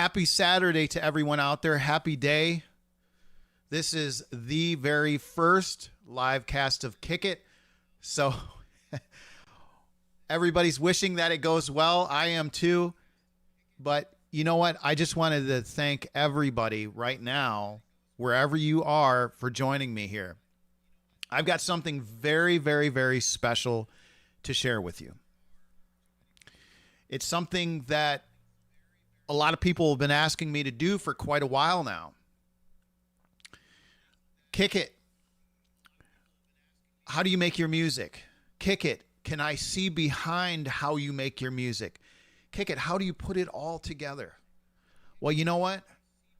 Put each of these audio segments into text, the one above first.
Happy Saturday to everyone out there. Happy day. This is the very first live cast of Kick It. So everybody's wishing that it goes well. I am too. But you know what? I just wanted to thank everybody right now, wherever you are, for joining me here. I've got something very, very, very special to share with you. It's something that a lot of people have been asking me to do for quite a while now. Kick it. How do you make your music? Kick it. Can I see behind how you make your music? Kick it. How do you put it all together? Well, you know what?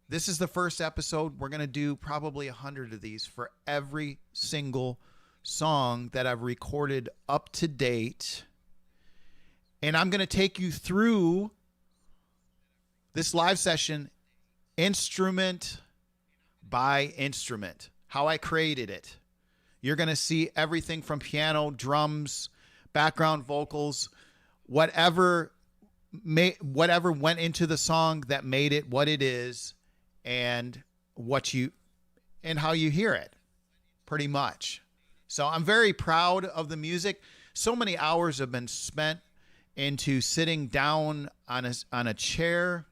This is the first episode. We're going to do probably 100 of these for every single song that I've recorded up to date. And I'm going to take you through this live session instrument by instrument, how I created it. You're going to see everything from piano, drums, background vocals, whatever went into the song that made it what it is, and how you hear it, pretty much. So I'm very proud of the music. So many hours have been spent into sitting down on a chair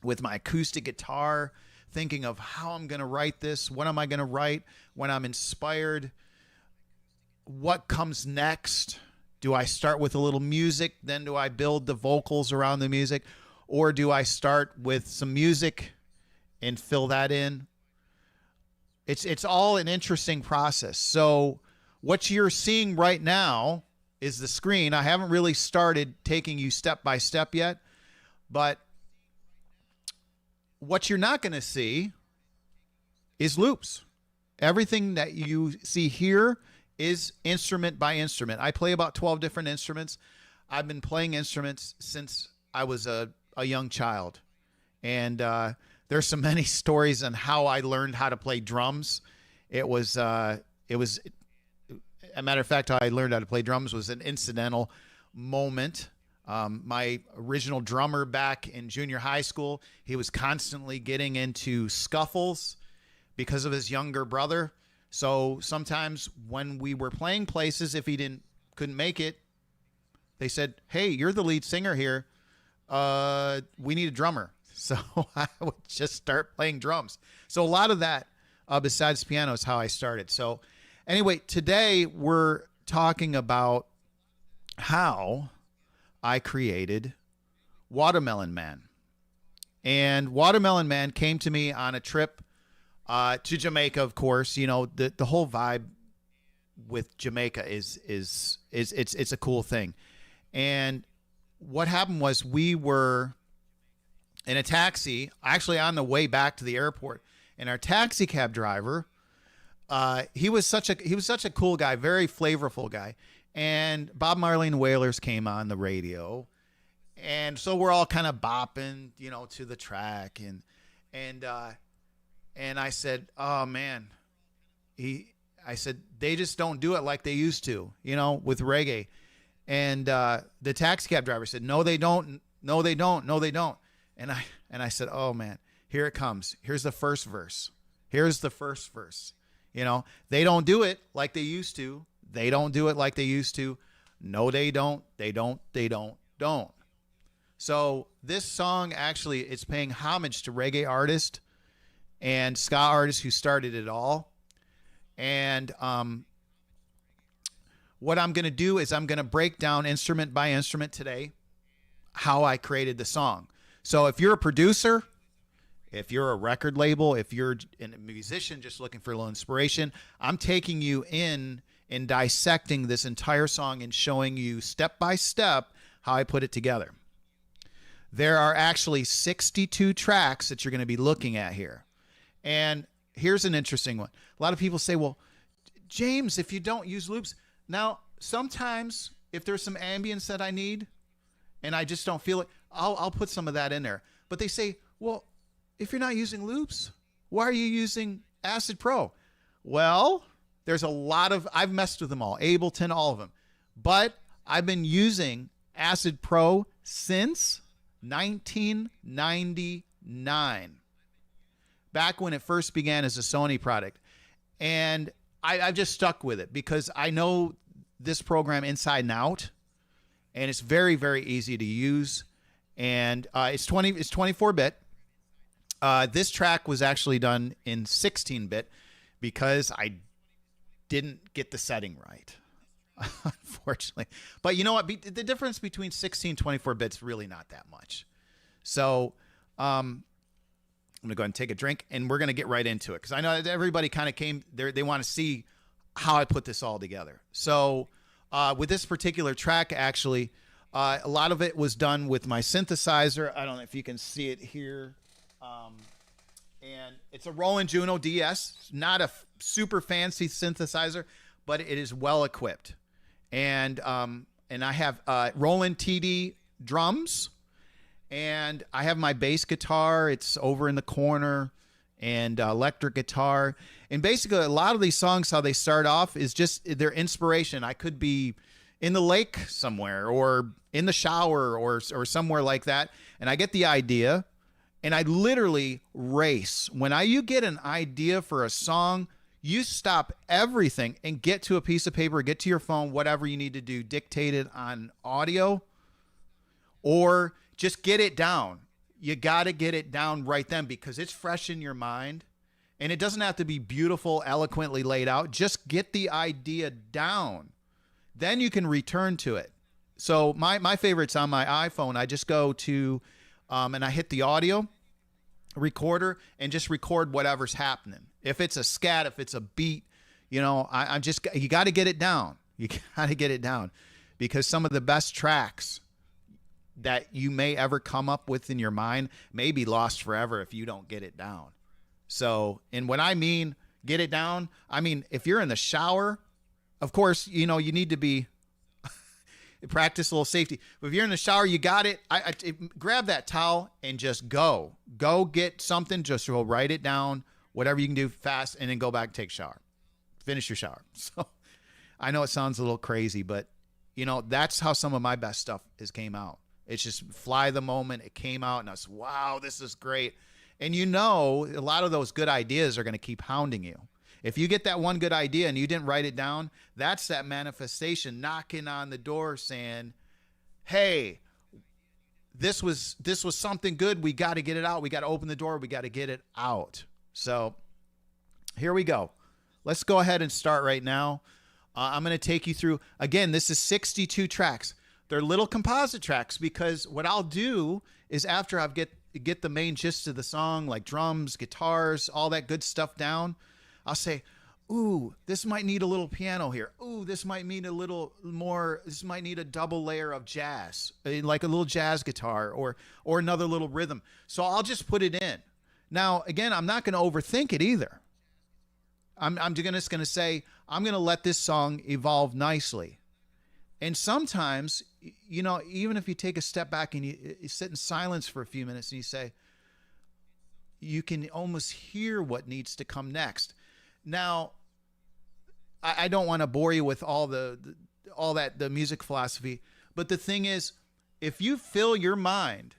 with my acoustic guitar, thinking of how I'm going to write this, what am I going to write when I'm inspired, what comes next. Do I start with a little music, then do I build the vocals around the music, or do I start with some music and fill that in? It's all an interesting process. So what you're seeing right now is the screen. I haven't really started taking you step by step yet, but what you're not going to see is loops. Everything that you see here is instrument by instrument. I play about 12 different instruments. I've been playing instruments since I was a young child. And there's so many stories on how I learned how to play drums. It was a matter of fact, how I learned how to play drums was an incidental moment. My original drummer back in junior high school, he was constantly getting into scuffles because of his younger brother. So sometimes when we were playing places, if he couldn't make it, they said, "Hey, you're the lead singer here. We need a drummer." So I would just start playing drums. So a lot of that, besides piano, is how I started. So anyway, today we're talking about how I created Watamelon Man. And Watamelon Man came to me on a trip to Jamaica, of course. You know, the whole vibe with Jamaica is it's a cool thing. And what happened was we were in a taxi, actually on the way back to the airport, and our taxi cab driver, he was such a cool guy, very flavorful guy. And Bob Marley and Wailers came on the radio, and so we're all kind of bopping, you know, to the track, and I said, "Oh man," I said, "they just don't do it like they used to, you know, with reggae." And the taxi cab driver said, "No, they don't. No, they don't. No, they don't." And I said, "Oh man, here it comes. Here's the first verse. Here's the first verse. You know, they don't do it like they used to. They don't do it like they used to. No, they don't. They don't. They don't." So this song actually, it's paying homage to reggae artists and ska artists who started it all. And what I'm going to do is I'm going to break down instrument by instrument today how I created the song. So if you're a producer, if you're a record label, if you're a musician just looking for a little inspiration, I'm taking you in and dissecting this entire song and showing you step by step how I put it together. There are actually 62 tracks that you're going to be looking at here. And here's an interesting one. A lot of people say, "Well, James, if you don't use loops." Now, sometimes if there's some ambience that I need and I just don't feel it, I'll put some of that in there. But they say, "Well, if you're not using loops, why are you using Acid Pro?" Well, there's a lot of, I've messed with them all, Ableton, all of them. But I've been using Acid Pro since $19.99. Back when it first began as a Sony product. And I've just stuck with it because I know this program inside and out, and it's very, very easy to use. And it's 24-bit. This track was actually done in 16-bit because I didn't get the setting right, unfortunately. But you know what? The difference between 16 and 24 bits really not that much. So I'm going to go ahead and take a drink, and we're going to get right into it because I know that everybody kind of came there. They want to see how I put this all together. So with this particular track, actually, a lot of it was done with my synthesizer. I don't know if you can see it here. And it's a Roland Juno DS. It's not a super fancy synthesizer, but it is well equipped. And I have Roland TD drums, and I have my bass guitar. It's over in the corner, and electric guitar. And basically, a lot of these songs, how they start off is just their inspiration. I could be in the lake somewhere, or in the shower, or somewhere like that, and I get the idea. And I literally race. When you get an idea for a song, you stop everything and get to a piece of paper, get to your phone, whatever you need to do, dictate it on audio, or just get it down. You got to get it down right then because it's fresh in your mind. And it doesn't have to be beautiful, eloquently laid out. Just get the idea down. Then you can return to it. So my favorite's on my iPhone. I just go to... and I hit the audio recorder and just record whatever's happening. If it's a scat, if it's a beat, you got to get it down. You got to get it down because some of the best tracks that you may ever come up with in your mind may be lost forever if you don't get it down. So, and when I mean get it down, I mean, if you're in the shower, of course, you need to be practice a little safety. But if you're in the shower, you got it. Grab that towel and just go. Go get something. Just go write it down, whatever you can do fast, and then go back and take a shower. Finish your shower. So I know it sounds a little crazy, but that's how some of my best stuff came out. It's just fly the moment. It came out and I was, wow, this is great. And a lot of those good ideas are going to keep hounding you. If you get that one good idea and you didn't write it down, that's that manifestation knocking on the door saying, hey, this was something good. We got to get it out. We got to open the door. We got to get it out. So here we go. Let's go ahead and start right now. I'm going to take you through, again, this is 62 tracks. They're little composite tracks because what I'll do is after I get the main gist of the song, like drums, guitars, all that good stuff down, I'll say, ooh, this might need a little piano here. Ooh, this might need a little more. This might need a double layer of jazz, like a little jazz guitar or another little rhythm. So I'll just put it in. Now, again, I'm not going to overthink it either. I'm just going to say, I'm going to let this song evolve nicely. And sometimes, even if you take a step back and you sit in silence for a few minutes and you say, you can almost hear what needs to come next. Now, I don't want to bore you with all the music philosophy, but the thing is, if you fill your mind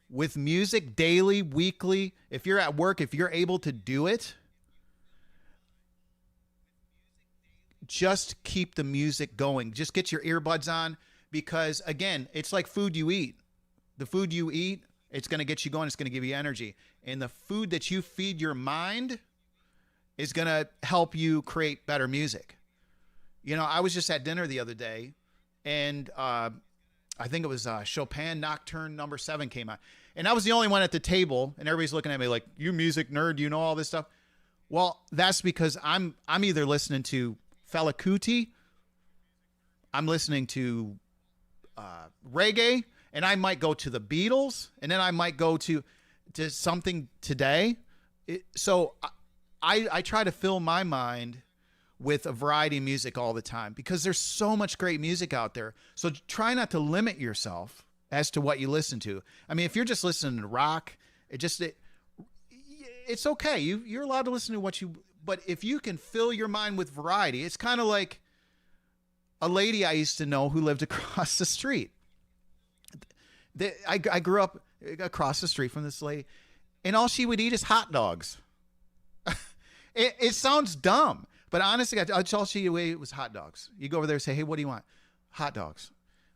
with music daily, weekly, if you're at work, if you're able to do it, just keep the music going. Just get your earbuds on because, again, it's like food you eat. The food you eat, it's going to get you going. It's going to give you energy. And the food that you feed your mind is going to help you create better music. I was just at dinner the other day, and I think it was Chopin Nocturne number 7 came out. And I was the only one at the table, and everybody's looking at me like, you music nerd, you know all this stuff? Well, that's because I'm either listening to Fela Kuti, I'm listening to reggae, and I might go to the Beatles, and then I might go to something today. So I try to fill my mind with a variety of music all the time because there's so much great music out there. So try not to limit yourself as to what you listen to. I mean, if you're just listening to rock, it's okay. You're allowed to listen to but if you can fill your mind with variety, it's kind of like a lady I used to know who lived across the street. I grew up across the street from this lady, and all she would eat is hot dogs. It sounds dumb, but honestly, all she would eat was hot dogs. You go over there and say, hey, what do you want? Hot dogs.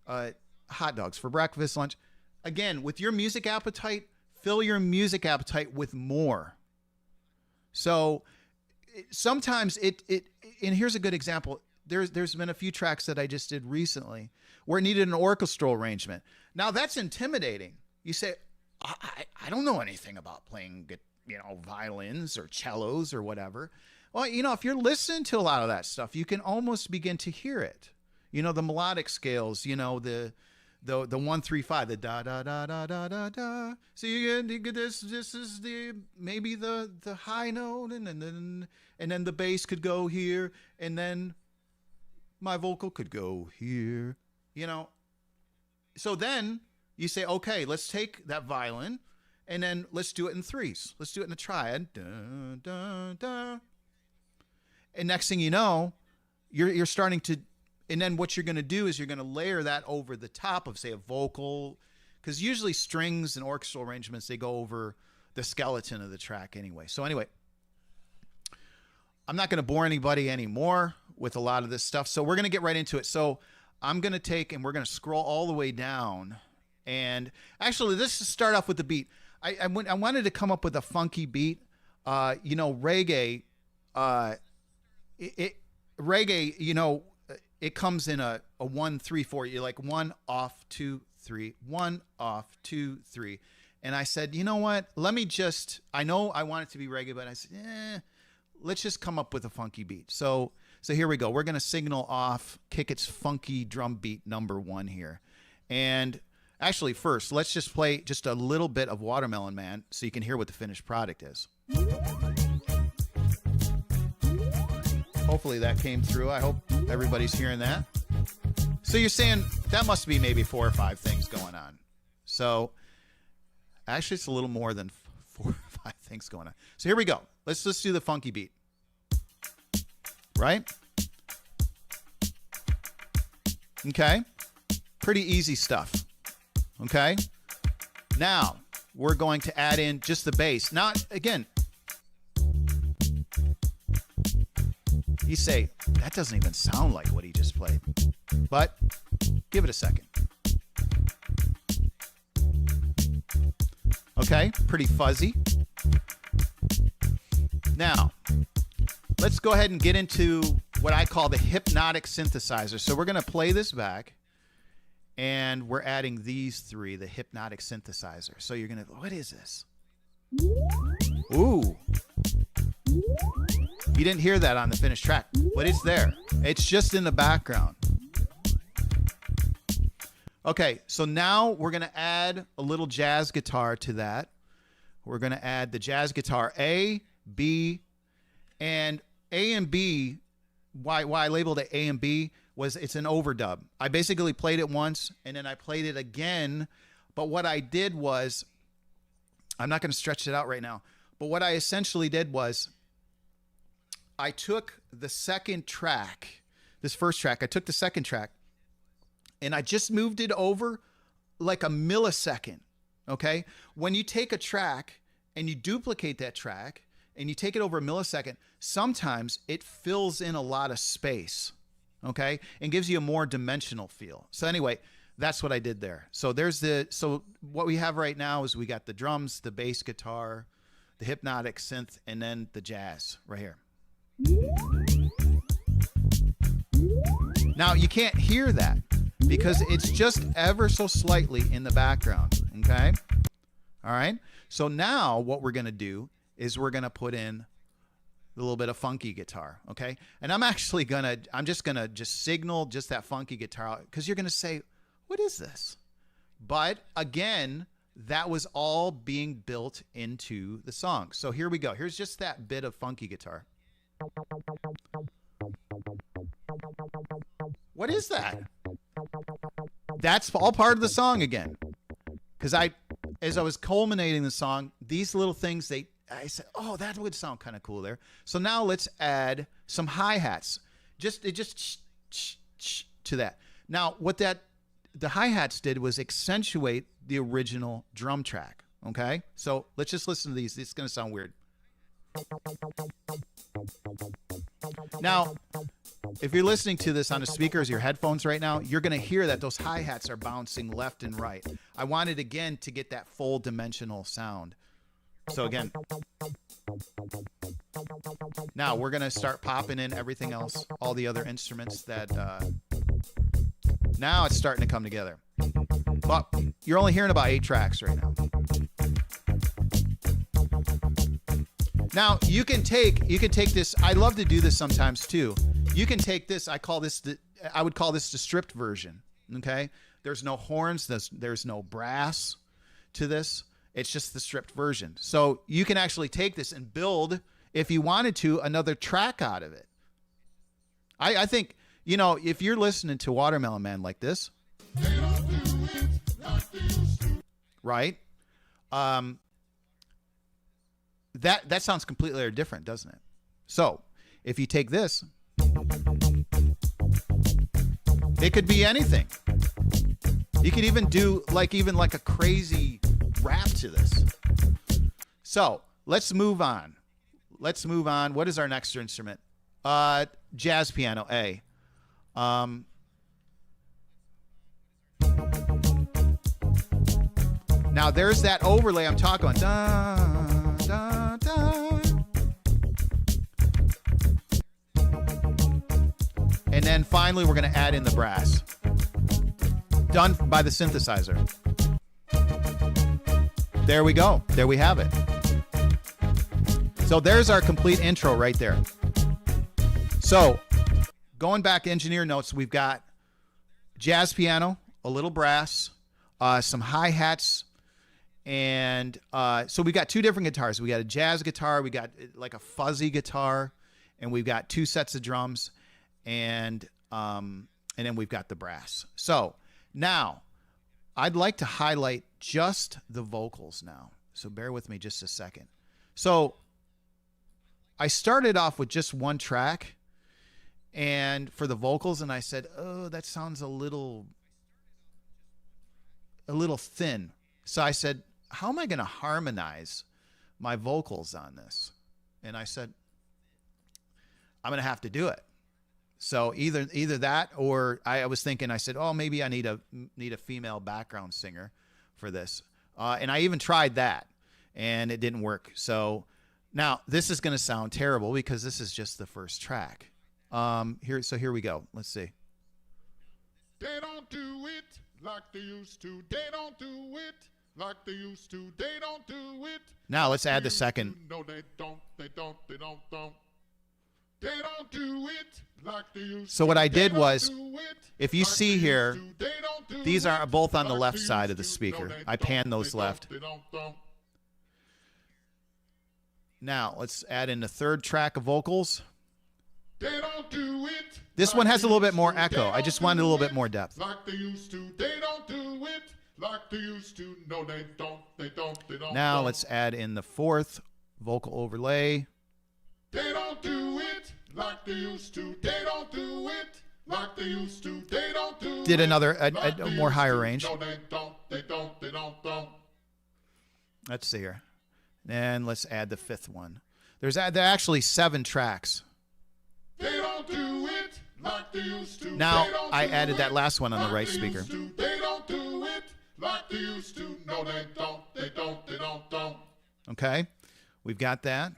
Hot dogs for breakfast, lunch. Again, with your music appetite, fill your music appetite with more. So sometimes and here's a good example. There's been a few tracks that I just did recently where it needed an orchestral arrangement. Now that's intimidating. You say, I don't know anything about playing, violins or cellos or whatever. Well, if you're listening to a lot of that stuff, you can almost begin to hear it. The melodic scales, the 1 3 5, the da da da da da da da. So you get this. This is maybe the high note, and then the bass could go here, and then my vocal could go here. So then you say, okay, let's take that violin, and then let's do it in threes. Let's do it in a triad. Da, da, da. And next thing you know, you're starting to. And then what you're going to do is you're going to layer that over the top of, say, a vocal, because usually strings and orchestral arrangements, they go over the skeleton of the track anyway. So anyway, I'm not going to bore anybody anymore with a lot of this stuff. So we're going to get right into it. So I'm going to take and we're going to scroll all the way down. And actually, let's just start off with the beat. I wanted to come up with a funky beat. Reggae, reggae, it comes in a 1 3 4. You're like 1 off 2 3, 1 off 2 3. And I said, you know what? I know I want it to be reggae, but I said, let's just come up with a funky beat. So here we go. We're going to signal off Kick It's funky drum beat number 1 here. And actually first, let's just play just a little bit of Watamelon Man so you can hear what the finished product is. Hopefully that came through. I hope everybody's hearing that. So you're saying that must be maybe 4 or 5 things going on. So actually it's a little more than 4 or 5 things going on. So here we go. Let's do the funky beat. Right? Okay. Pretty easy stuff. Okay. Now we're going to add in just the bass. Now, again, you say, that doesn't even sound like what he just played. But give it a second. Okay, pretty fuzzy. Now, let's go ahead and get into what I call the hypnotic synthesizer. So we're going to play this back, and we're adding these 3, the hypnotic synthesizer. So you're going to, what is this? Ooh. You didn't hear that on the finished track, but it's there. It's just in the background. Okay, so now we're going to add a little jazz guitar to that. We're going to add the jazz guitar A, B, and A and B. Why I labeled it A and B was it's an overdub. I basically played it once, and then I played it again. But what I did was, I'm not going to stretch it out right now, but what I essentially did was, I took the second track, this first track, I took the second track, and I just moved it over like a millisecond, okay? When you take a track and you duplicate that track and you take it over a millisecond, sometimes it fills in a lot of space, okay? And gives you a more dimensional feel. So anyway, that's what I did there. So so what we have right now is we got the drums, the bass guitar, the hypnotic synth, and then the jazz right here. Now you can't hear that because it's just ever so slightly in the background, okay? All right, so now what we're gonna do is we're gonna put in a little bit of funky guitar, okay? And I'm just gonna signal just that funky guitar because you're gonna say, what is this? But again, that was all being built into the song. So here we go. Here's just that bit of funky guitar. What is that? That's all part of the song again. Because as I was culminating the song, these little things, I said, oh, that would sound kind of cool there. So now let's add some hi-hats. Just to that. Now, what that the hi-hats did was accentuate the original drum track. Okay, so let's just listen to these. It's going to sound weird. Now, if you're listening to this on the speakers, your headphones right now, you're going to hear that those hi-hats are bouncing left and right. I wanted, again, to get that full dimensional sound. So again, now we're going to start popping in everything else, all the other instruments that, now it's starting to come together. But you're only hearing about 8 tracks right now. Now you can take this. I love to do this sometimes too. You can take this. I would call this the stripped version. Okay. There's no horns. There's no brass to this. It's just the stripped version. So you can actually take this and build, if you wanted to, another track out of it. I think, you know, if you're listening to Watamelon Man like this, right? That sounds completely different, doesn't it? So if you take this, it could be anything. You could even do like a crazy rap to this. So let's move on. What is our next instrument? Jazz piano, A. Now there's that overlay I'm talking about. Dun, dun, dun. And then finally we're going to add in the brass. Done by the synthesizer. There we go. There we have it. So there's our complete intro right there. So going back engineer notes, we've got jazz piano, a little brass, some hi-hats, and so we got 2 different guitars. We got a jazz guitar, we got like a fuzzy guitar, and we've got 2 sets of drums, and then we've got the brass. So now I'd like to highlight just the vocals now. So bear with me just a second. So I started off with just 1 track and for the vocals, and I said, oh, that sounds a little thin. So I said, how am I going to harmonize my vocals on this? And I said, I'm going to have to do it. So either that, or I was thinking, I said, oh, maybe I need a female background singer for this. And I even tried that, and it didn't work. So now this is going to sound terrible because this is just the first track. Here we go. Let's see. They don't do it like they used to. They don't do it like they used to. They don't do it. Now let's add the second. No, they don't. They don't. They don't. They don't do it like they used to. So what I did was, if you see here, these are both on the left side of the speaker. I panned those left. Now let's add in the third track of vocals. They don't do it. This one has a little bit more echo. I just wanted a little bit more depth. Like they used to. They don't do it like they used to. No, they don't. They don't. They don't. Now let's add in the fourth vocal overlay. They don't do it like they used to. They don't do it like they used to. They don't do it. Did another a more higher range. No, they don't. They don't. They don't. Let's see here. And let's add the fifth one. There are actually 7 tracks. They don't do it like they used to. Now I added that last one on the right speaker. They don't do it like they used to. No, they don't. They don't. They don't. Okay, we've got that,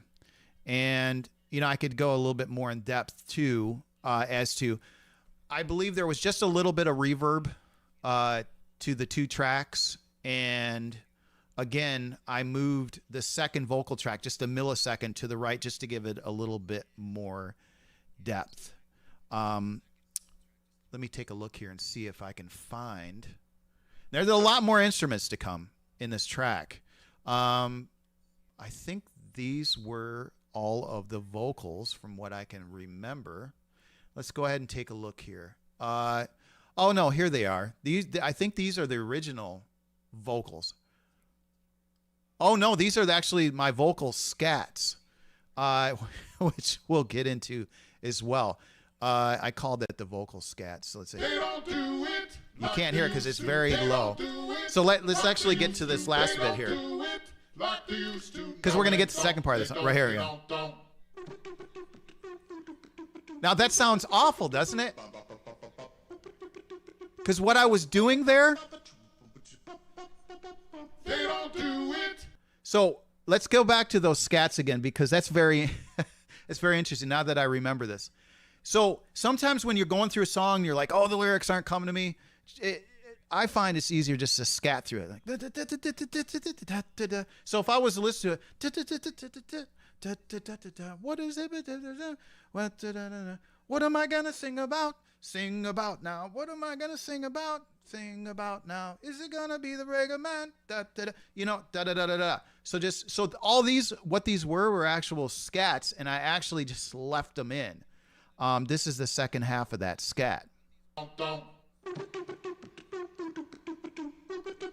and you know I could go a little bit more in depth too, as to I believe there was just a little bit of reverb to the 2 tracks, and again I moved the second vocal track just a millisecond to the right just to give it a little bit more depth. Let me take a look here and see if I can find. There's a lot more instruments to come in this track. I think these were all of the vocals from what I can remember. Let's go ahead and take a look here. Oh no, here they are. I think these are the original vocals. Oh no, these are actually my vocal scats, which we'll get into as well. I called it the vocal scat. So let's see. They don't do it. You can't hear it because it's very low. So let's actually get to this last bit here. Because we're going to get to the second part of this. Right here we go. Now that sounds awful, doesn't it? Because what I was doing there. They don't do it. So let's go back to those scats again, because that's very, it's very interesting now that I remember this. So sometimes when you're going through a song, you're like, oh, the lyrics aren't coming to me. I find it's easier just to scat through it. Like, so if I was to listen to it, what is it? What am I gonna sing about? Sing about now. What am I gonna sing about? Sing about now. Is it gonna be the Reggae Man? You know, da da da da da. So all these, what these were actual scats, and I actually just left them in. This is the second half of that scat.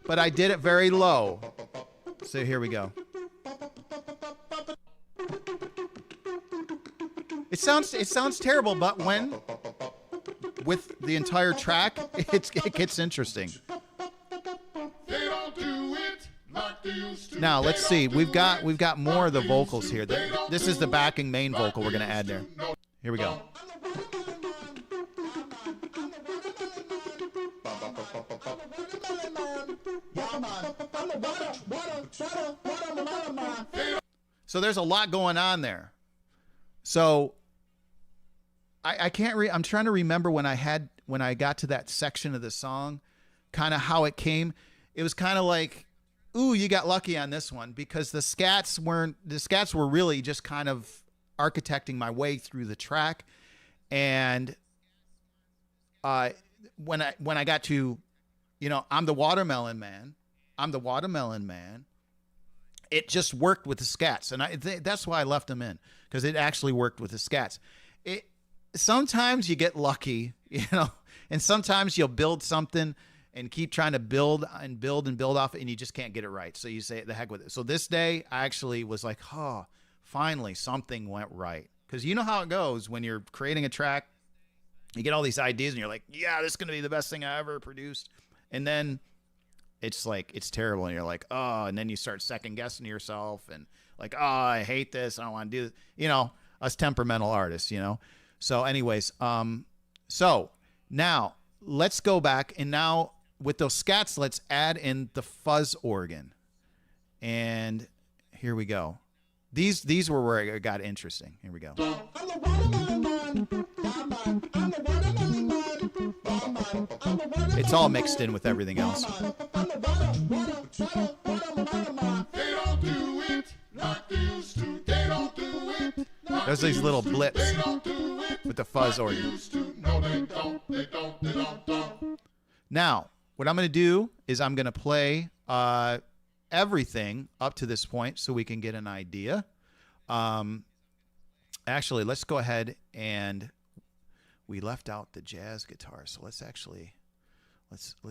But I did it very low. So here we go. It sounds terrible, but when with the entire track, it gets interesting. Now let's see. We've got more of the vocals here. This is the backing main vocal we're gonna add there. Here we go. So there's a lot going on there. So I can't I'm trying to remember when I got to that section of the song, kind of how it came. It was kind of like, ooh, you got lucky on this one, because the scats were really just kind of architecting my way through the track. And when I got to, you know, I'm the Watamelon Man, it just worked with the scats, and that's why I left them in, because it actually worked with the scats. Sometimes you get lucky, you know, and sometimes you'll build something and keep trying to build off it, and you just can't get it right. So you say, the heck with it. So this day I actually was like, oh, finally something went right. Because you know how it goes when you're creating a track, you get all these ideas and you're like, yeah, this is going to be the best thing I ever produced. And then it's like, it's terrible. And you're like, oh, and then you start second guessing yourself and like, oh, I hate this. I don't want to do this. You know, us temperamental artists, you know? So anyways, so now let's go back, and now with those scats, let's add in the fuzz organ. And here we go. These were where it got interesting. Here we go. It's all mixed in with everything else. There's these little blips with the fuzz organ. Now, what I'm going to do is I'm going to play everything up to this point so we can get an idea. Actually, let's go ahead, and we left out the jazz guitar, so let's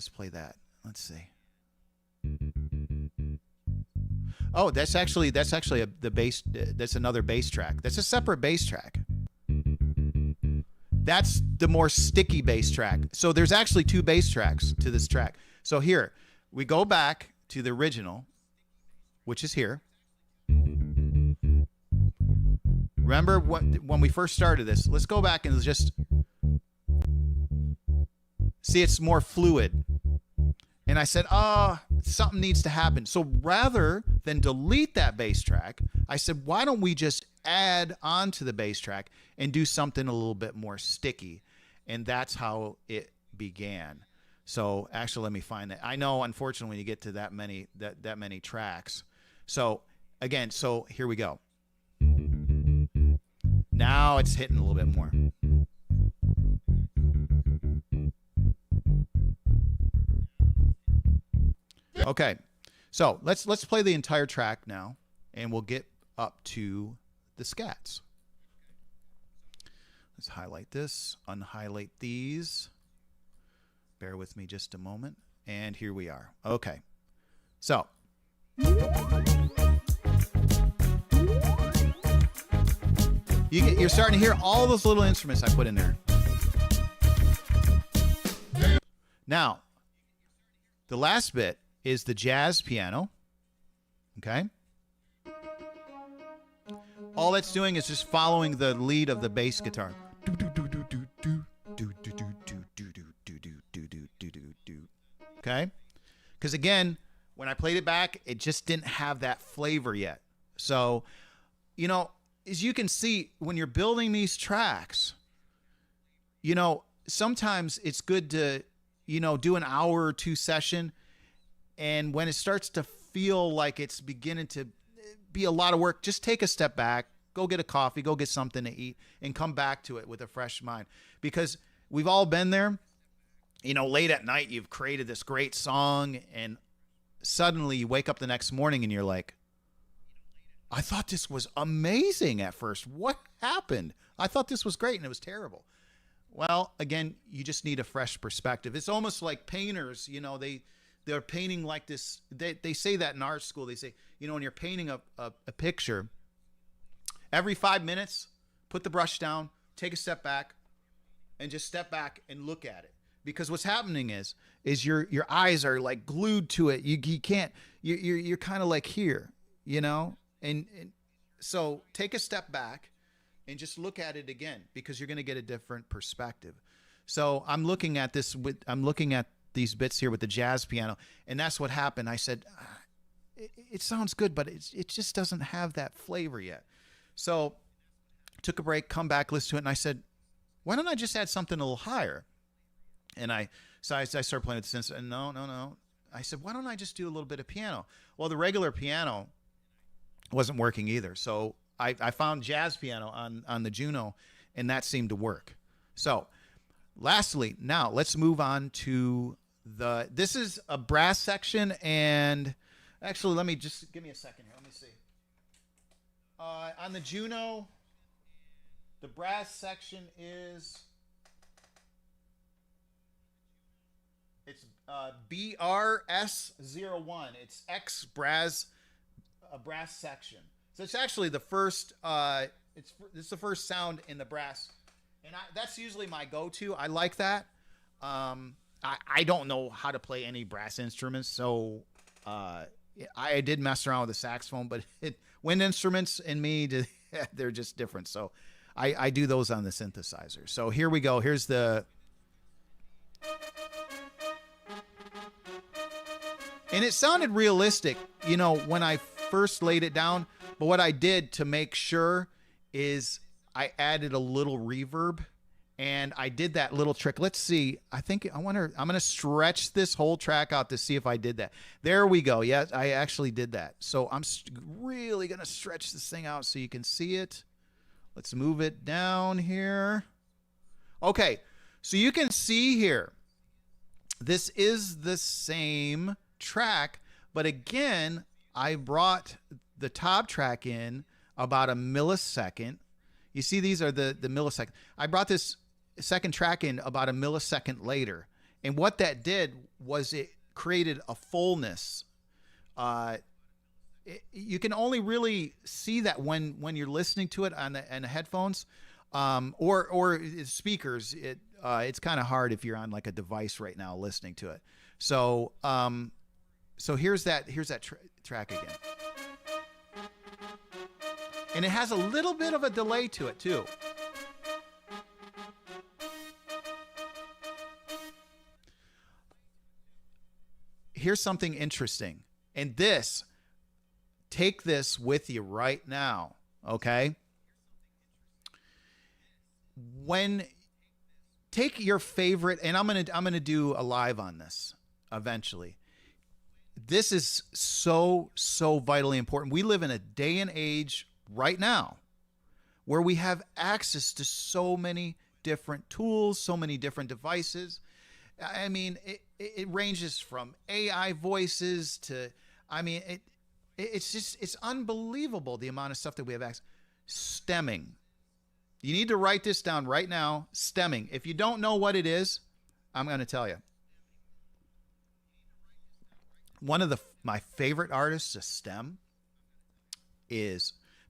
play that. Let's see. Oh, that's actually the bass. That's another bass track. That's a separate bass track. That's the more sticky bass track. So there's actually two bass tracks to this track. So here we go back to the original, which is here. Remember when we first started this? Let's go back and just see, it's more fluid. And I said, something needs to happen. So rather than delete that bass track, I said, why don't we just add on to the bass track and do something a little bit more sticky? And that's how it began. So actually, let me find that. I know, unfortunately, when you get to that many tracks. So again, so here we go. Now it's hitting a little bit more. Okay, so let's play the entire track now, and we'll get up to the scats. Let's highlight this, unhighlight these. Bear with me just a moment, and here we are. Okay, so you're starting to hear all those little instruments I put in there. Now, the last bit is the jazz piano. Okay? All that's doing is just following the lead of the bass guitar. Okay? Because again, when I played it back, it just didn't have that flavor yet. So, you know, as you can see, when you're building these tracks, you know, sometimes it's good to, you know, do an hour or two session. And when it starts to feel like it's beginning to be a lot of work, just take a step back, go get a coffee, go get something to eat, and come back to it with a fresh mind. Because we've all been there. You know, late at night, you've created this great song, and suddenly you wake up the next morning and you're like, I thought this was amazing at first. What happened? I thought this was great and it was terrible. Well, again, you just need a fresh perspective. It's almost like painters, you know, they're painting like this. They say that in art school. They say, you know, when you're painting a picture, every 5 minutes, put the brush down, take a step back, and just step back and look at it. Because what's happening is your eyes are like glued to it. You can't. You're kind of like here, you know. And so take a step back and just look at it again, because you're going to get a different perspective. So I'm looking at these bits here with the jazz piano, and that's what happened. I said, it sounds good, but it just doesn't have that flavor yet. So took a break, come back, listen to it, and I said, why don't I just add something a little higher? And I started playing with the synth, and no. I said, why don't I just do a little bit of piano? Well, the regular piano wasn't working either. So I found jazz piano on the Juno, and that seemed to work. So lastly, now let's move on to this is a brass section, and actually, give me a second here. Let me see. On the Juno, the brass section is, it's BRS01. It's X brass, a brass section. So it's actually the first. It's the first sound in the brass, and that's usually my go-to. I like that. I don't know how to play any brass instruments, so I did mess around with the saxophone, but wind instruments and me, they're just different. So I do those on the synthesizer. So here we go. Here's the. And it sounded realistic, you know, when I first laid it down. But what I did to make sure is I added a little reverb, and I did that little trick. Let's see. I'm going to stretch this whole track out to see if I did that. There we go. Yeah, I actually did that. So I'm really going to stretch this thing out so you can see it. Let's move it down here. Okay. So you can see here, this is the same track, but again, I brought the top track in about a millisecond. You see, these are the millisecond. I brought this second track in about a millisecond later, and what that did was it created a fullness. You can only really see that when you're listening to it on the headphones, or speakers. It's kind of hard if you're on like a device right now listening to it. So here's that track again. And it has a little bit of a delay to it too. Here's something interesting. And take this with you right now, okay? Take your favorite, and I'm gonna do a live on this eventually. This is so vitally important. We live in a day and age right now where we have access to so many different tools, so many different devices. I mean, it ranges from AI voices to, it's unbelievable the amount of stuff that we have access. Stemming. You need to write this down right now. Stemming. If you don't know what it is, I'm going to tell you. One of my favorite artists to stem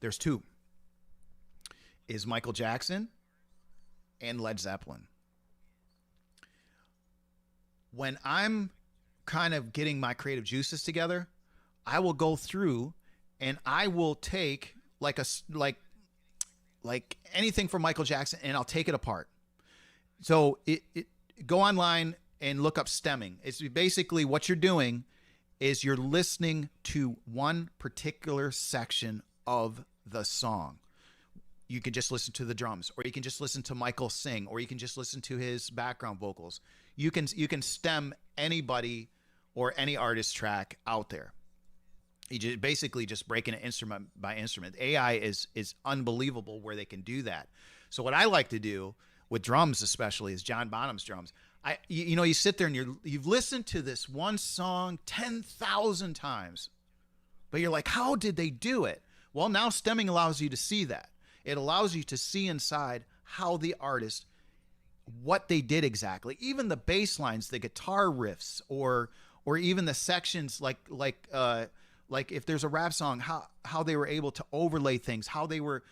there's two, is Michael Jackson and Led Zeppelin. when I'm kind of getting my creative juices together, I will go through and I will take like anything from Michael Jackson and I'll take it apart. So it go online and look up stemming. It's basically what you're doing is you're listening to one particular section of the song. You can just listen to the drums, or you can just listen to Michael sing, or you can just listen to his background vocals. You can stem anybody or any artist track out there. You just basically just breaking it instrument by instrument. AI is unbelievable where they can do that. So what I like to do with drums, especially, is John Bonham's drums. You sit there and you've listened to this one song 10,000 times, but you're like, how did they do it? Well, now stemming allows you to see that. It allows you to see inside how the artist, what they did exactly, even the bass lines, the guitar riffs, or even the sections like if there's a rap song, how they were able to overlay things, how you're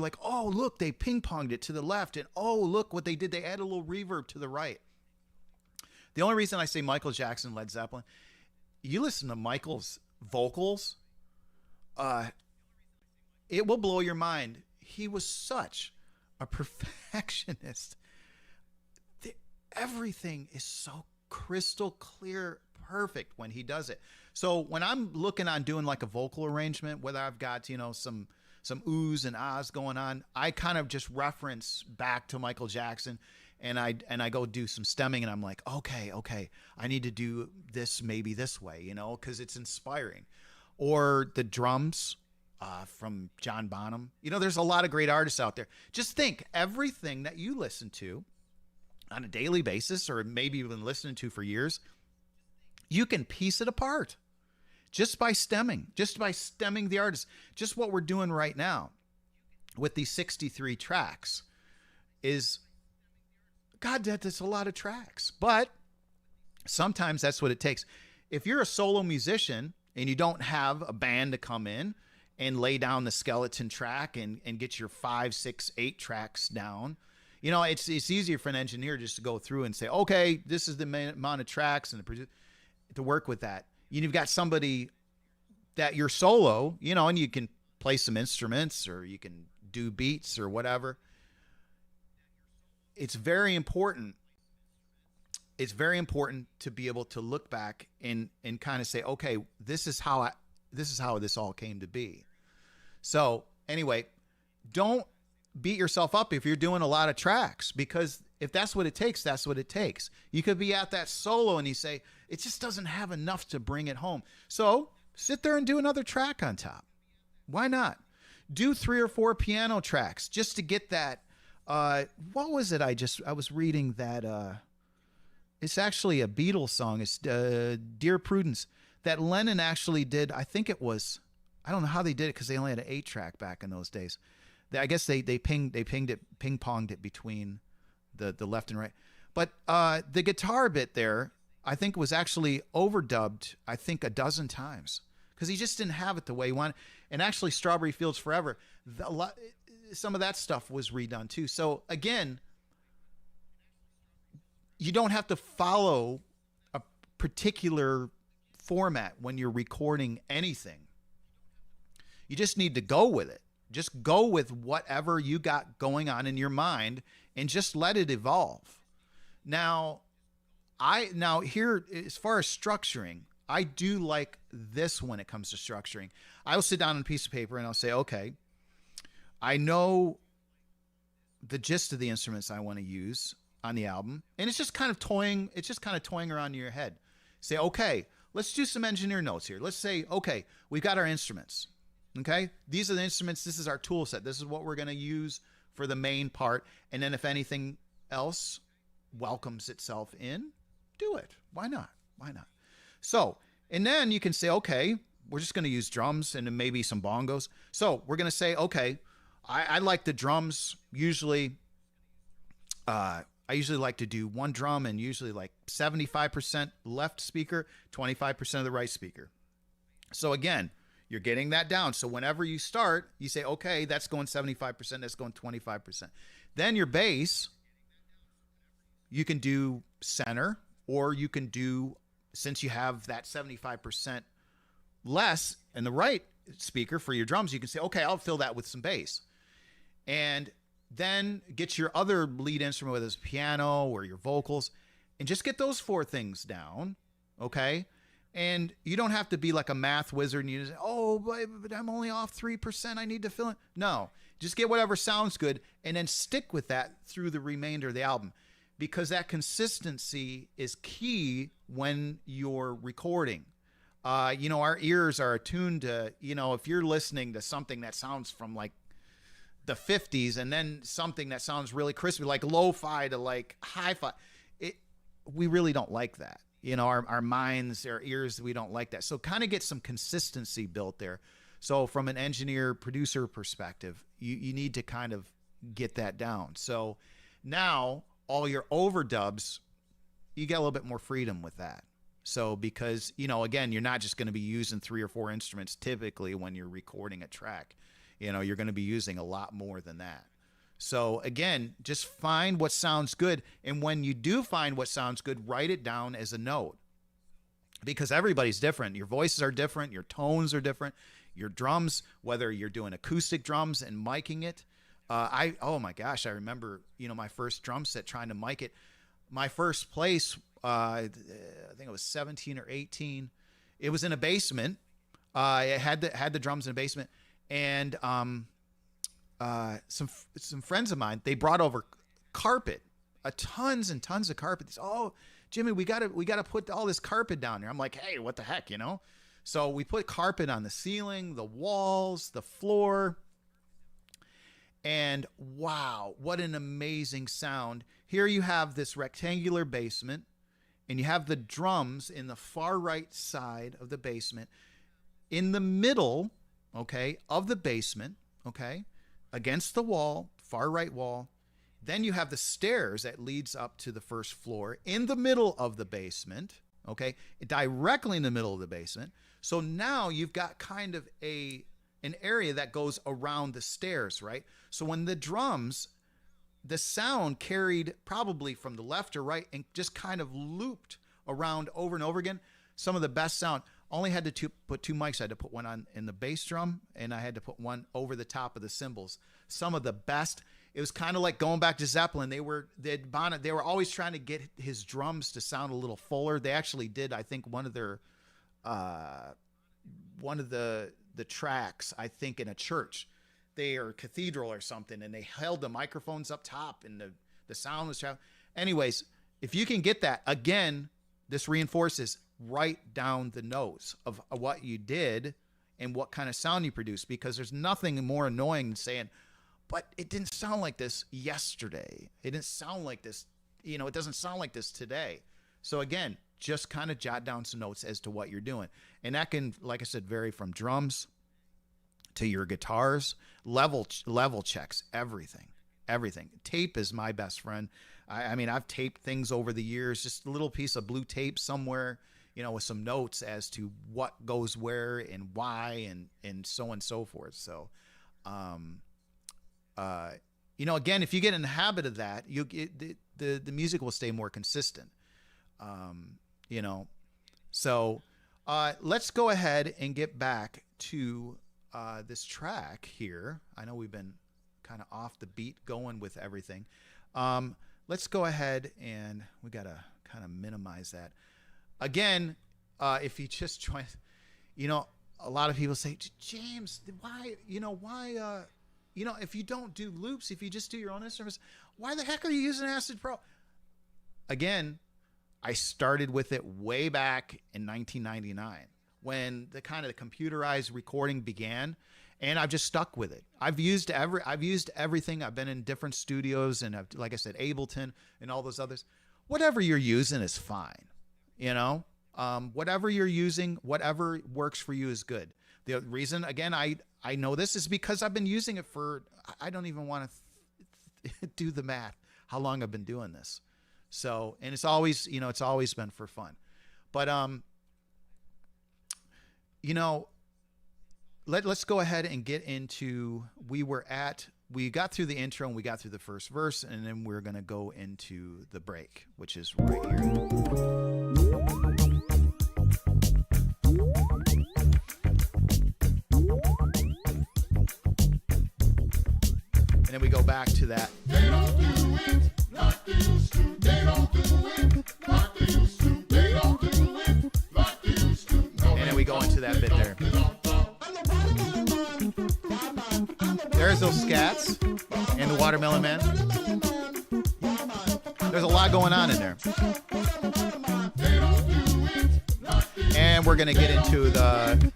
like, oh, look, they ping ponged it to the left, and oh, look what they did, they add a little reverb to the right. The only reason I say Michael Jackson, Led Zeppelin, you listen to Michael's vocals, it will blow your mind. He was such a perfectionist. Everything is so crystal clear, perfect when he does it. So when I'm looking on doing like a vocal arrangement, whether I've got, some oohs and ahs going on, I kind of just reference back to Michael Jackson, and I go do some stemming, and I'm like, okay, I need to do this maybe this way, because it's inspiring. Or the drums from John Bonham. There's a lot of great artists out there. Just think, everything that you listen to on a daily basis, or maybe you've been listening to for years, you can piece it apart just by stemming the artist. Just what we're doing right now with these 63 tracks is, God, that's a lot of tracks. But sometimes that's what it takes. If you're a solo musician and you don't have a band to come in and lay down the skeleton track and get your 5, 6, 8 tracks down, it's easier for an engineer just to go through and say, okay, this is the amount of tracks, and to work with that. You've got somebody that you're solo, and you can play some instruments, or you can do beats or whatever. It's very important. It's very important to be able to look back and kind of say, okay, this is how this all came to be. So anyway, don't beat yourself up if you're doing a lot of tracks, because if that's what it takes, that's what it takes. You could be at that solo and you say, it just doesn't have enough to bring it home. So sit there and do another track on top. Why not? Do 3 or 4 piano tracks just to get that. What was it? I was reading that it's actually a Beatles song. It's Dear Prudence, that Lennon actually did. I think it was, I don't know how they did it, because they only had an 8-track back in those days. I guess they ping-ponged it between the left and right. But the guitar bit there, I think, was actually overdubbed, I think, a dozen times, because he just didn't have it the way he wanted. And actually, Strawberry Fields Forever, some of that stuff was redone too. So again, you don't have to follow a particular format when you're recording anything. You just need to go with it. Just go with whatever you got going on in your mind and just let it evolve. Now here, as far as structuring, I do like this when it comes to structuring. I'll sit down on a piece of paper and I'll say, okay, I know the gist of the instruments I want to use on the album. And it's just kind of toying around in your head. Say, okay, let's do some engineer notes here. Let's say, okay, we've got our instruments. Okay, these are the instruments. This is our tool set. This is what we're going to use for the main part. And then if anything else welcomes itself in, do it. Why not? So, and then you can say, okay, we're just going to use drums and then maybe some bongos. So we're going to say, okay, I like the drums. Usually, I usually like to do one drum and usually like 75% left speaker, 25% of the right speaker. So again, you're getting that down. So whenever you start, you say, okay, that's going 75%, that's going 25%. Then your bass, you can do center, or you can do, since you have that 75% less in the right speaker for your drums, you can say, okay, I'll fill that with some bass. And then get your other lead instrument, whether it's piano or your vocals, and just get those 4 things down, okay? And you don't have to be like a math wizard and you just, oh, but I'm only off 3%. I need to fill it. No, just get whatever sounds good and then stick with that through the remainder of the album, because that consistency is key when you're recording. Our ears are attuned to, if you're listening to something that sounds from like the 50s and then something that sounds really crispy, like lo-fi to like hi-fi, we really don't like that. Our minds, our ears, we don't like that. So kind of get some consistency built there. So from an engineer, producer perspective, you need to kind of get that down. So now all your overdubs, you get a little bit more freedom with that. So because, again, you're not just going to be using 3 or 4 instruments typically when you're recording a track. You're going to be using a lot more than that. So again, just find what sounds good. And when you do find what sounds good, write it down as a note, because everybody's different. Your voices are different. Your tones are different. Your drums, whether you're doing acoustic drums and miking it. Oh my gosh, I remember, my first drum set trying to mic it. My first place, I think it was 17 or 18. It was in a basement. It had the drums in a basement. And some friends of mine, they brought over carpet, tons and tons of carpet. Oh, Jimmy, we gotta put all this carpet down here. I'm like, hey, what the heck, So we put carpet on the ceiling, the walls, the floor, and wow, what an amazing sound. Here you have this rectangular basement, and you have the drums in the far right side of the basement. In the middle, okay, of the basement, okay, against the wall, far right wall. Then you have the stairs that leads up to the first floor in the middle of the basement, okay, directly in the middle of the basement. So now you've got kind of an area that goes around the stairs, right? So when the drums, the sound carried probably from the left or right and just kind of looped around over and over again. Some of the best sound. Only had to put 2 mics. I had to put one on in the bass drum, and I had to put one over the top of the cymbals. Some of the best. It was kind of like going back to Zeppelin. They were always trying to get his drums to sound a little fuller. They actually did, I think, one of the tracks, I think, in a church, or cathedral or something, and they held the microphones up top, and the sound was traveling. Anyways, if you can get that, again, this reinforces, write down the notes of what you did and what kind of sound you produced, because there's nothing more annoying than saying, but it didn't sound like this yesterday. It didn't sound like this, it doesn't sound like this today. So again, just kind of jot down some notes as to what you're doing. And that can, like I said, vary from drums to your guitars, level checks, everything. Tape is my best friend. I mean, I've taped things over the years, just a little piece of blue tape somewhere, with some notes as to what goes where and why and so on and so forth. So, again, if you get in the habit of that, the music will stay more consistent. So let's go ahead and get back to this track here. I know we've been kind of off the beat going with everything. Let's go ahead and we got to kind of minimize that. Again, if you just join, a lot of people say, James, why, if you don't do loops, if you just do your own instruments, why the heck are you using Acid Pro? Again, I started with it way back in 1999 when the kind of the computerized recording began, and I've just stuck with it. I've used everything. I've been in different studios, and like I said, Ableton and all those others. Whatever you're using is fine. Whatever you're using, whatever works for you is good. The reason, again, I know this is because I've been using it for, I don't even want to do the math, how long I've been doing this. So, and it's always been for fun. But, let's go ahead and get into, we were at we got through the intro and we got through the first verse, and then we're going to go into the break, which is right here. And then we go back to that. They don't do it like they used to. They don't do it like they used to. They don't do it like they used to. No, And then we go into that bit there. There's those scats and the Watamelon Man. There's a lot going on in there. And we're going to get into the...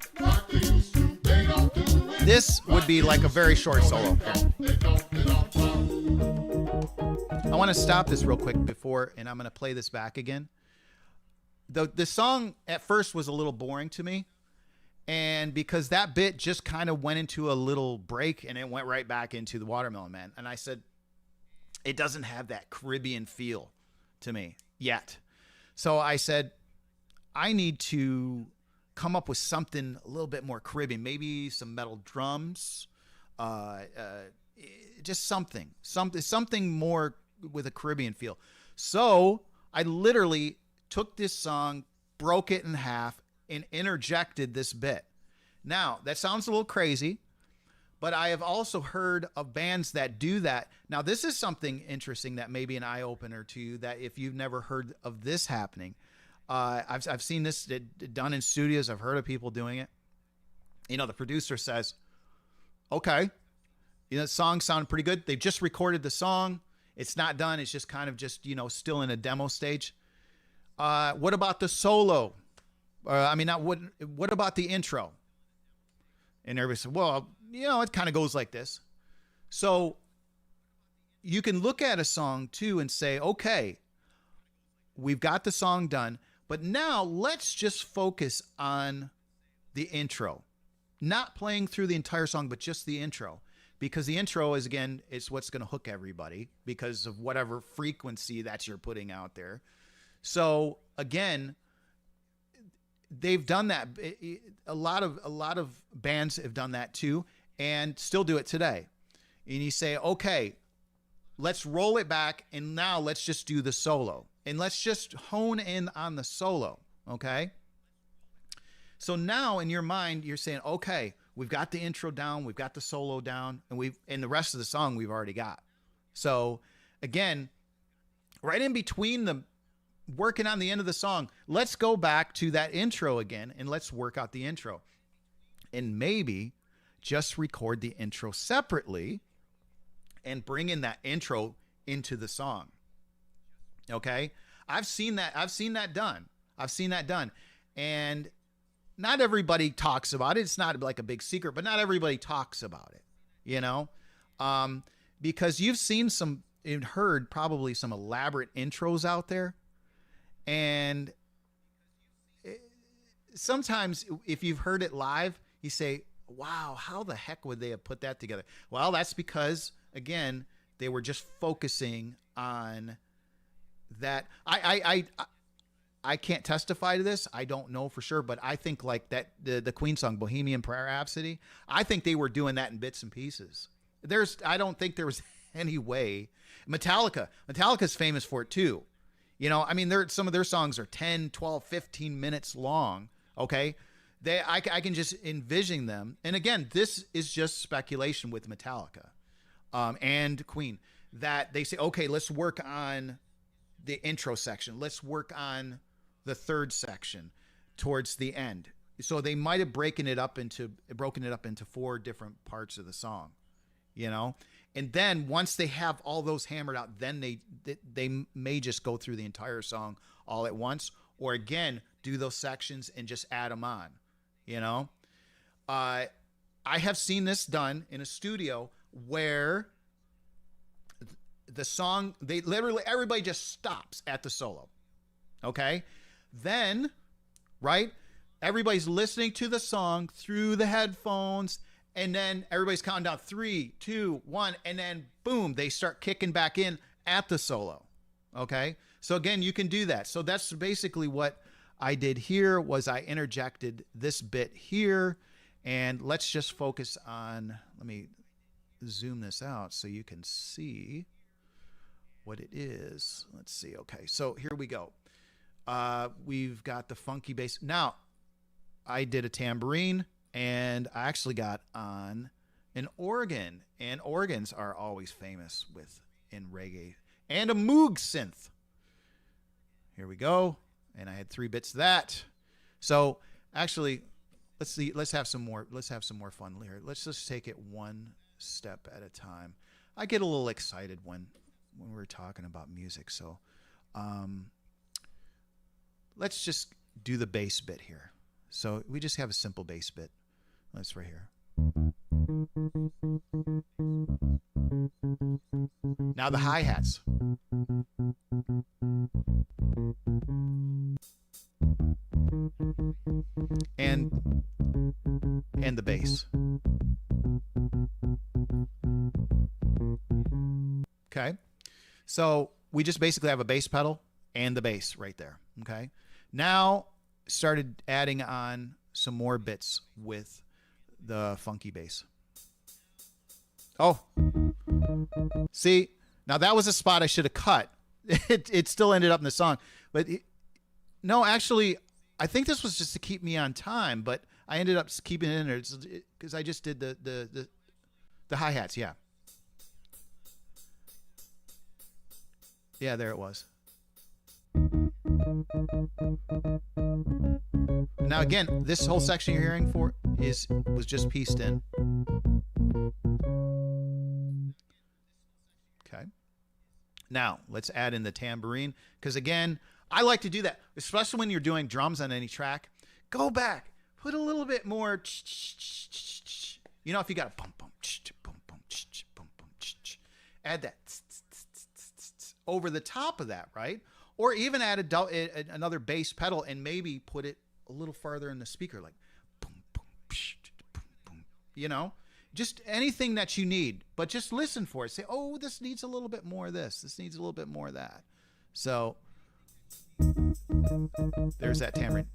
This would be like a very short solo. Okay. I want to stop this real quick before, and I'm going to play this back again. The song at first was a little boring to me, and because that bit just kind of went into a little break and it went right back into the Watamelon Man. And I said, it doesn't have that Caribbean feel to me yet. So I said, I need to come up with something a little bit more Caribbean, maybe some metal drums, just something more with a Caribbean feel. So I literally took this song, broke it in half, and interjected this bit. Now, that sounds a little crazy, but I have also heard of bands that do that. Now, this is something interesting that may be an eye-opener to you, that if you've never heard of this happening, I've seen this done in studios. I've heard of people doing it. You know, the producer says, okay, you know, the song sounded pretty good. They've just recorded the song. It's not done. It's just kind of just, you know, still in a demo stage. What about the solo? What about the intro? And everybody said, well, you know, it kind of goes like this. So you can look at a song too and say, okay, we've got the song done, but now let's just focus on the intro, not playing through the entire song, but just the intro, because the intro is, again, is what's going to hook everybody because of whatever frequency that you're putting out there. So again, they've done that. A lot of bands have done that too, and still do it today. And you say, okay, let's roll it back, and now let's just do the solo, and let's just hone in on the solo. Okay. So now in your mind, you're saying, okay, we've got the intro down, we've got the solo down, and the rest of the song we've already got. So again, right in between the working on the end of the song, let's go back to that intro again and let's work out the intro, and maybe just record the intro separately and bring in that intro into the song. Okay. I've seen that done. And not everybody talks about it. It's not like a big secret, but not everybody talks about it, you know, because you've seen and heard probably some elaborate intros out there. And sometimes if you've heard it live, you say, wow, how the heck would they have put that together? Well, that's because, again, they were just focusing on that. I can't testify to this. I don't know for sure, but I think like that the Queen song, Bohemian Rhapsody, I think they were doing that in bits and pieces. I don't think there was any way. Metallica's famous for it too. You know, I mean, some of their songs are 10, 12, 15 minutes long. Okay. I can just envision them. And again, this is just speculation with Metallica and Queen, that they say, okay, let's work on the intro section. Let's work on the third section towards the end. So they might have broken it up into 4 different parts of the song, you know? And then once they have all those hammered out, then they may just go through the entire song all at once, or again, do those sections and just add them on, you know? I have seen this done in a studio where the song, everybody just stops at the solo. Okay. Then, right, everybody's listening to the song through the headphones, and then everybody's counting down 3, 2, 1, and then boom, they start kicking back in at the solo. Okay. So again, you can do that. So that's basically what I did here. Was I interjected this bit here, and let's just focus on, let me zoom this out so you can see what it is. Let's see. Okay, so here we go. We've got the funky bass. Now, I did a tambourine, and I actually got on an organ, and organs are always famous in reggae, and a Moog synth. Here we go, and I had 3 bits of that. So actually, let's see. Let's have some more. Let's have some more fun here. Let's just take it one step at a time. I get a little excited when we're talking about music, so let's just do the bass bit here. So we just have a simple bass bit. That's right here. Now the hi-hats. And the bass. Okay. So we just basically have a bass pedal and the bass right there. Okay. Now started adding on some more bits with the funky bass. Oh, see, now that was a spot I should have cut. It still ended up in the song, but no, actually, I think this was just to keep me on time, but I ended up keeping it in there because I just did the hi-hats. Yeah. Yeah, there it was. Now again, this whole section you're hearing was just pieced in. Okay. Now let's add in the tambourine, because again, I like to do that, especially when you're doing drums on any track. Go back, put a little bit more. You know, if you got a bum bum bum bum bum bum, add that over the top of that, right? Or even add another bass pedal and maybe put it a little farther in the speaker, like boom, boom, boom, boom. You know, just anything that you need, but just listen for it. Say, oh, this needs a little bit more of this. This needs a little bit more of that. So there's that tambourine.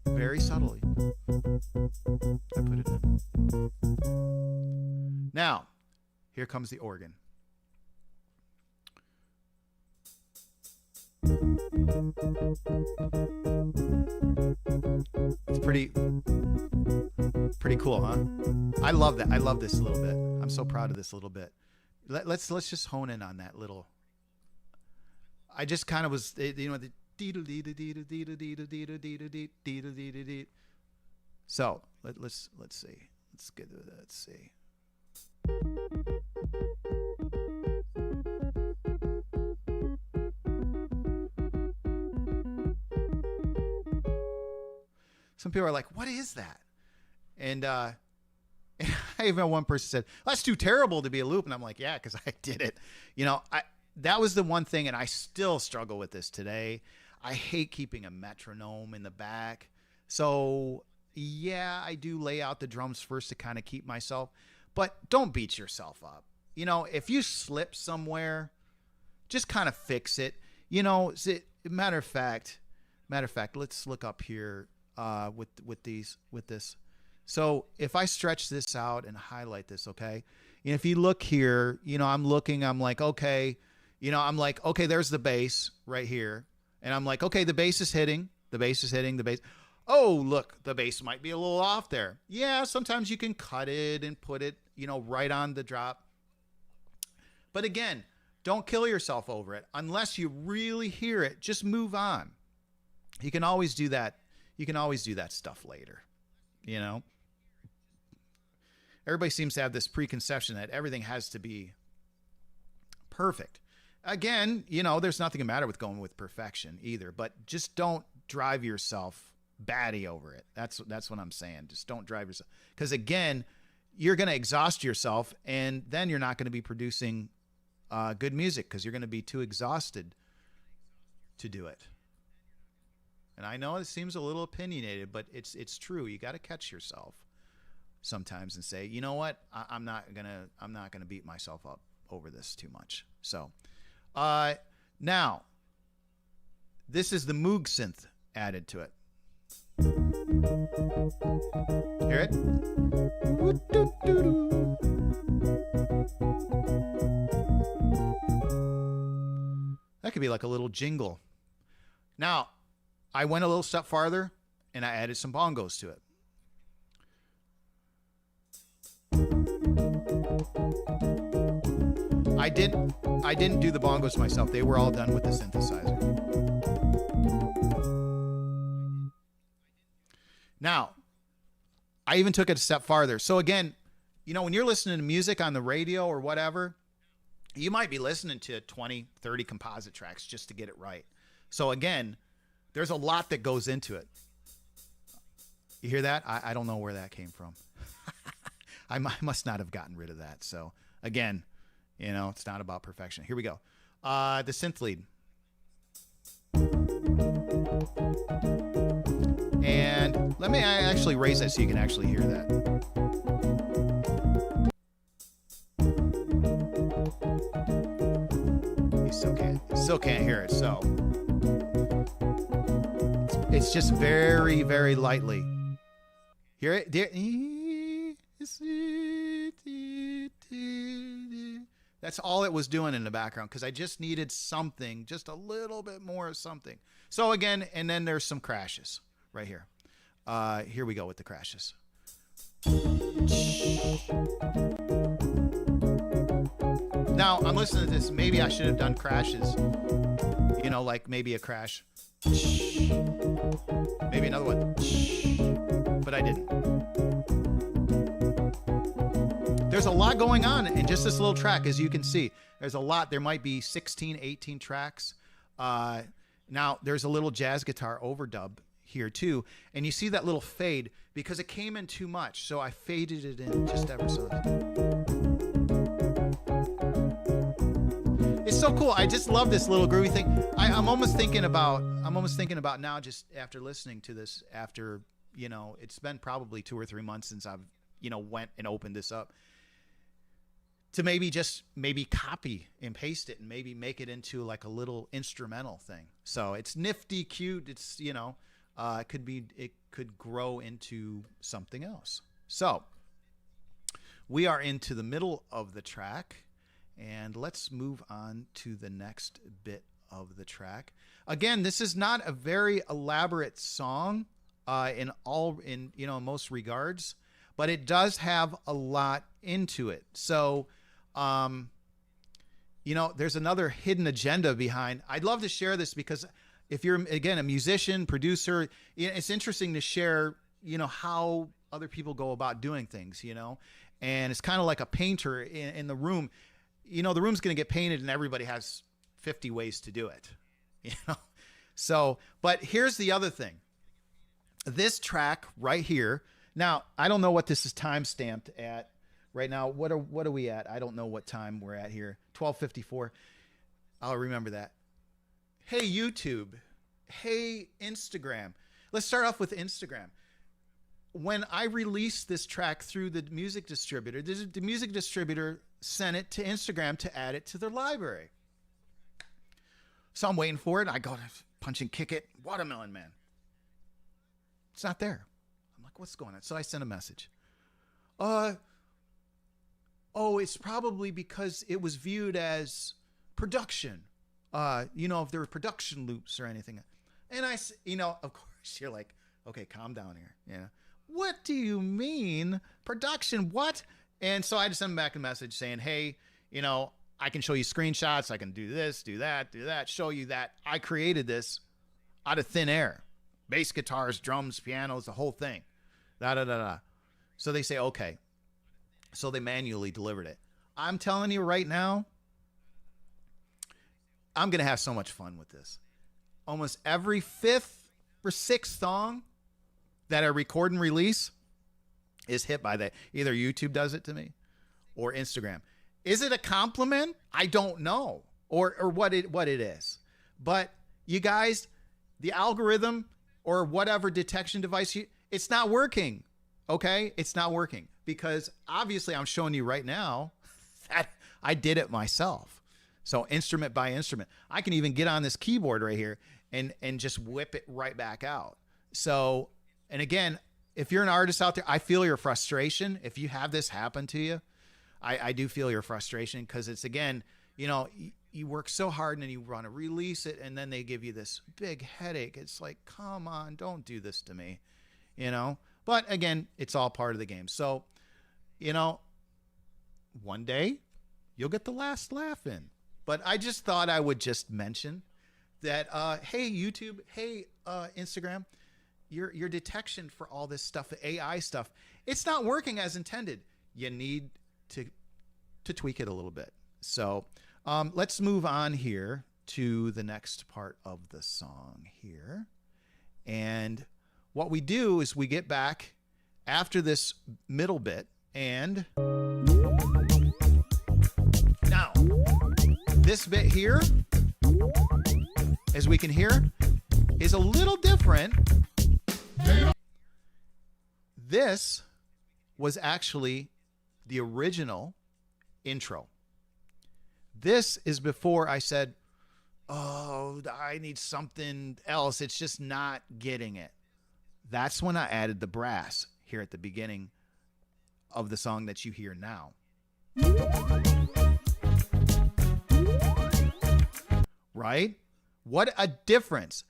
Very subtly. I put it in. Now, here comes the organ. It's pretty cool, huh? I love that. I love this little bit. I'm so proud of this little bit. Let's just hone in on that little. I just kind of was, you know, the so let's see. Let's see. Some people are like, what is that? And I even had one person said, that's too terrible to be a loop. And I'm like, yeah, because I did it. You know, that was the one thing, and I still struggle with this today. I hate keeping a metronome in the back. So, yeah, I do lay out the drums first to kind of keep myself. But don't beat yourself up. You know, if you slip somewhere, just kind of fix it. You know, matter of fact, let's look up here. With this. So if I stretch this out and highlight this, okay, you know, if you look here, you know, I'm like, okay, you know, I'm like, okay, there's the bass right here. And I'm like, okay, the bass is hitting. Oh, look, the bass might be a little off there. Yeah, sometimes you can cut it and put it, you know, right on the drop. But again, don't kill yourself over it. Unless you really hear it, just move on. You can always do that. You can always do that stuff later, you know? Everybody seems to have this preconception that everything has to be perfect. Again, you know, there's nothing the matter with going with perfection either, but just don't drive yourself batty over it. That's what I'm saying. Just don't drive yourself. Because again, you're going to exhaust yourself, and then you're not going to be producing good music because you're going to be too exhausted to do it. And I know it seems a little opinionated, but it's true. You got to catch yourself sometimes and say, you know what, I'm not gonna beat myself up over this too much. So, now, this is the Moog synth added to it. Hear it? That could be like a little jingle. Now, I went a little step farther and I added some bongos to it. I didn't do the bongos myself. They were all done with the synthesizer. Now, I even took it a step farther. So again, you know, when you're listening to music on the radio or whatever, you might be listening to 20, 30 composite tracks just to get it right. So again, there's a lot that goes into it. You hear that? I don't know where that came from. I must not have gotten rid of that. So again, you know, it's not about perfection. Here we go. The synth lead. And let me actually raise that so you can actually hear that. You still can't hear it. So it's just very, very lightly. Hear it? That's all it was doing in the background because I just needed something, just a little bit more of something. So again, and then there's some crashes right here. Here we go with the crashes. Now I'm listening to this. Maybe I should have done crashes. You know, like maybe a crash. Maybe another one. But I didn't. There's a lot going on in just this little track, as you can see. There's a lot. There might be 16, 18 tracks. Now, there's a little jazz guitar overdub here, too. And you see that little fade because it came in too much. So I faded it in just ever so. It's so cool. I just love this little groovy thing. I'm almost thinking about now, just after listening to this, after, you know, it's been probably 2 or 3 months since I've, you know, went and opened this up, to maybe copy and paste it and maybe make it into like a little instrumental thing. So it's nifty, cute. It's, you know, it could grow into something else. So we are into the middle of the track, and let's move on to the next bit of the track. Again, this is not a very elaborate song in most regards, but it does have a lot into it. So, you know, there's another hidden agenda behind. I'd love to share this because if you're, again, a musician, producer, it's interesting to share, you know, how other people go about doing things, you know, and it's kind of like a painter in the room. You know, the room's going to get painted and everybody has 50 ways to do it, you know? So, but here's the other thing. This track right here. Now, I don't know what this is time stamped at right now. What are we at? I don't know what time we're at here. 12:54. I'll remember that. Hey, YouTube. Hey, Instagram. Let's start off with Instagram. When I released this track through the music distributor, the music distributor sent it to Instagram to add it to their library. So I'm waiting for it. I go to punch and kick it. Watamelon Man. It's not there. I'm like, what's going on? So I sent a message. Oh, it's probably because it was viewed as production. You know, if there were production loops or anything. And I, you know, of course, you're like, okay, calm down here. Yeah. What do you mean production? What? And so I just sent back a message saying, hey, you know, I can show you screenshots. I can do this, do that, show you that I created this out of thin air. Bass guitars, drums, pianos, the whole thing. So they say, okay. So they manually delivered it. I'm telling you right now, I'm going to have so much fun with this. Almost every 5th or 6th song that I record and release is hit by that. Either YouTube does it to me or Instagram. Is it a compliment? I don't know. Or what it is. But you guys, the algorithm or whatever detection device, it's not working. Okay? It's not working. Because obviously I'm showing you right now that I did it myself. So instrument by instrument. I can even get on this keyboard right here and just whip it right back out. So And again, if you're an artist out there, I feel your frustration. If you have this happen to you, I do feel your frustration, because it's, again, you know, you work so hard and then you want to release it and then they give you this big headache. It's like, come on, don't do this to me, you know? But again, it's all part of the game. So, you know, one day you'll get the last laugh in. But I just thought I would just mention that, hey, YouTube, hey, Instagram, your detection for all this stuff, the AI stuff, it's not working as intended. You need to tweak it a little bit. So let's move on here to the next part of the song here. And what we do is we get back after this middle bit, and now this bit here, as we can hear, is a little different. This was actually the original intro. This is before I said, oh, I need something else. It's just not getting it. That's when I added the brass here at the beginning of the song that you hear now. Right? What a difference.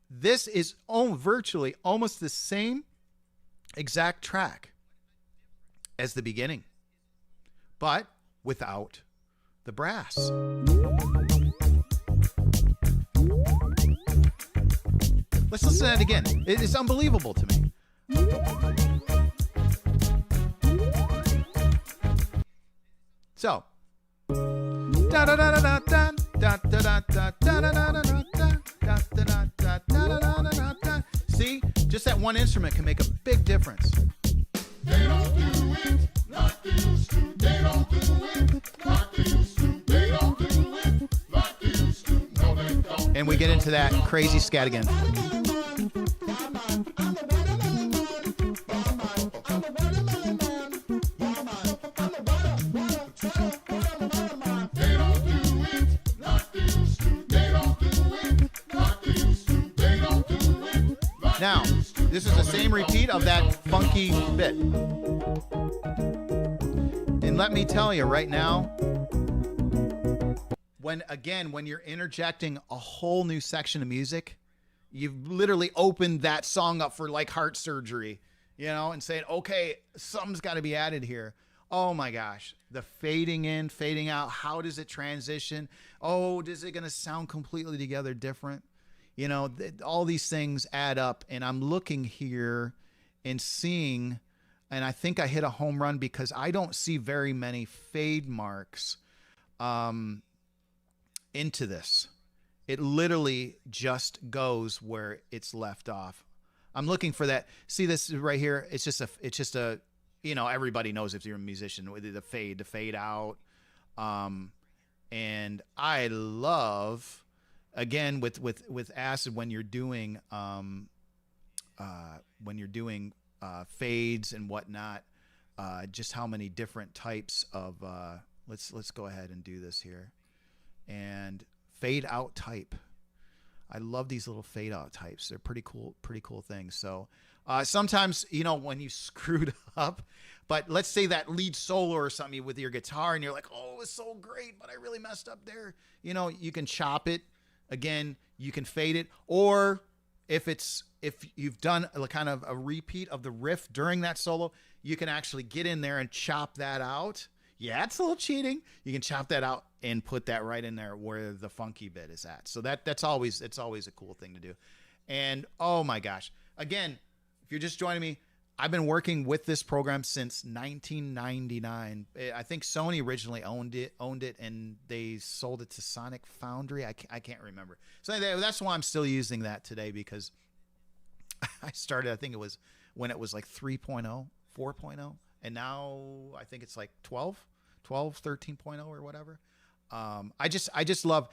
This is virtually almost the same exact track as the beginning, but without the brass. Let's listen to that again. It's unbelievable to me. So, see, just that one instrument can make a big difference. They don't do it like they used to. They don't do it like they used to. They don't do it like they used to. No, they don't. And we get into that crazy scat again. Now, this is the same repeat of that funky bit. And let me tell you right now, when you're interjecting a whole new section of music, you've literally opened that song up for like heart surgery, you know, and saying, okay, something's got to be added here. Oh my gosh, the fading in, fading out, how does it transition? Oh, is it going to sound completely together different? You know, all these things add up, and I'm looking here and seeing, and I think I hit a home run because I don't see very many fade marks into this. It literally just goes where it's left off. I'm looking for that. See this right here? It's just a, you know, everybody knows if you're a musician, the fade out. And I love, again, with acid, when you're doing fades and whatnot, just how many different types of let's go ahead and do this here, and fade out type. I love these little fade out types. They're pretty cool things. So sometimes, you know, when you screwed up, but let's say that lead solo or something with your guitar, and you're like, oh, it was so great, but I really messed up there. You know, you can chop it. Again, you can fade it, or if you've done a kind of a repeat of the riff during that solo, you can actually get in there and chop that out. Yeah, it's a little cheating. You can chop that out and put that right in there where the funky bit is at. So it's always a cool thing to do. And oh my gosh, again, if you're just joining me, I've been working with this program since 1999. I think Sony originally owned it, and they sold it to Sonic Foundry. I can't remember. So anyway, that's why I'm still using that today, because I started, I think it was when it was like 3.0, 4.0, and now I think it's like 12, 13.0 or whatever. I just love,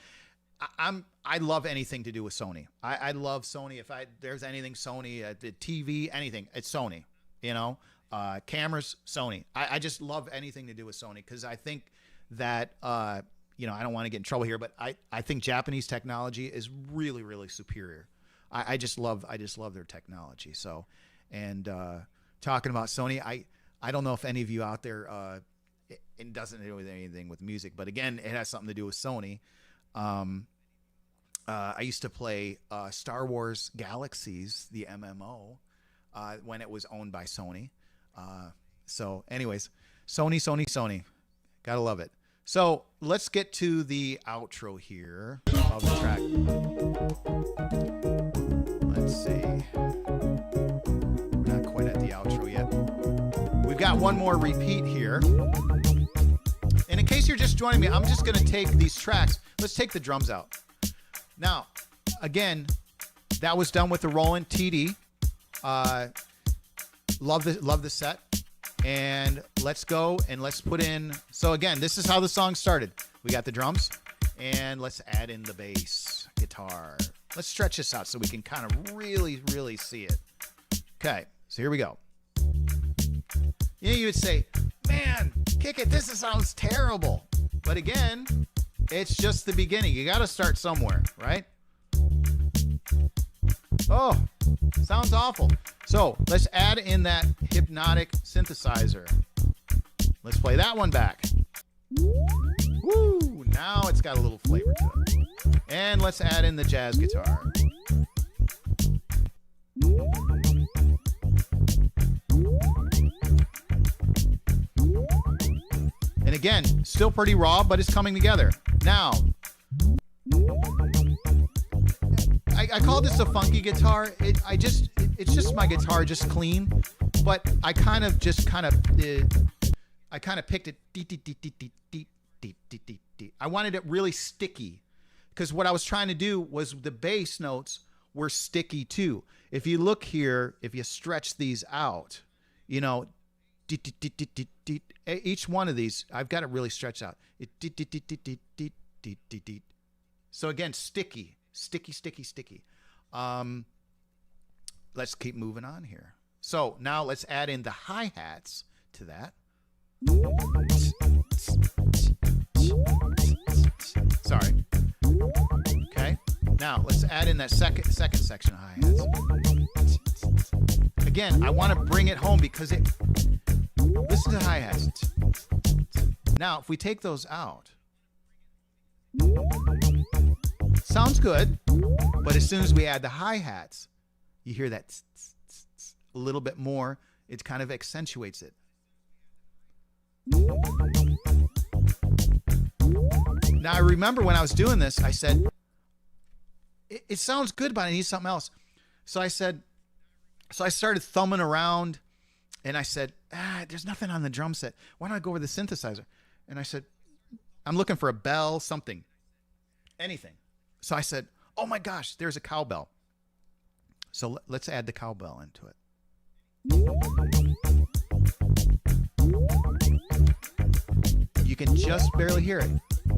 I love anything to do with Sony. I love Sony. If there's anything Sony, the TV, anything, it's Sony. You know, cameras, Sony. I just love anything to do with Sony, because I think that, you know, I don't want to get in trouble here, but I think Japanese technology is really, really superior. I just love their technology. So, and talking about Sony. I don't know if any of you out there, it doesn't do anything with music, but again, it has something to do with Sony. I used to play Star Wars Galaxies, the MMO, when it was owned by Sony. So anyways, Sony. Gotta love it. So let's get to the outro here of the track. Let's see. We're not quite at the outro yet. We've got one more repeat here. And in case you're just joining me, I'm just going to take these tracks. Let's take the drums out. Now, again, that was done with the Roland TD. Love the set. And let's go and let's put in. So again, this is how the song started. We got the drums and let's add in the bass guitar. Let's stretch this out so we can kind of really, really see it. Okay, so here we go. You would say, man, kick it. This sounds terrible. But again, it's just the beginning. You got to start somewhere, right? Oh, sounds awful. So let's add in that hypnotic synthesizer. Let's play that one back. Woo! Now it's got a little flavor to it. And let's add in the jazz guitar. And again, still pretty raw, but it's coming together. Now, I call this a funky guitar. It's just my guitar, just clean. But I kind of picked it. I wanted it really sticky, because what I was trying to do was the bass notes were sticky too. If you look here, if you stretch these out, you know, each one of these, I've got it really stretched out. So again, sticky. Let's keep moving on here. So now let's add in the hi-hats to that. Sorry. Okay. Now let's add in that second section of hi-hats. Again, I want to bring it home because listen to the hi-hats. Now, if we take those out, sounds good, but as soon as we add the hi-hats, you hear that a little bit more. It kind of accentuates it. Now, I remember when I was doing this, I said, it sounds good, but I need something else. So I started thumbing around, and I said, there's nothing on the drum set. Why don't I go over the synthesizer? And I said, I'm looking for a bell, something, anything. So I said, oh my gosh, there's a cowbell. So let's add the cowbell into it. You can just barely hear it.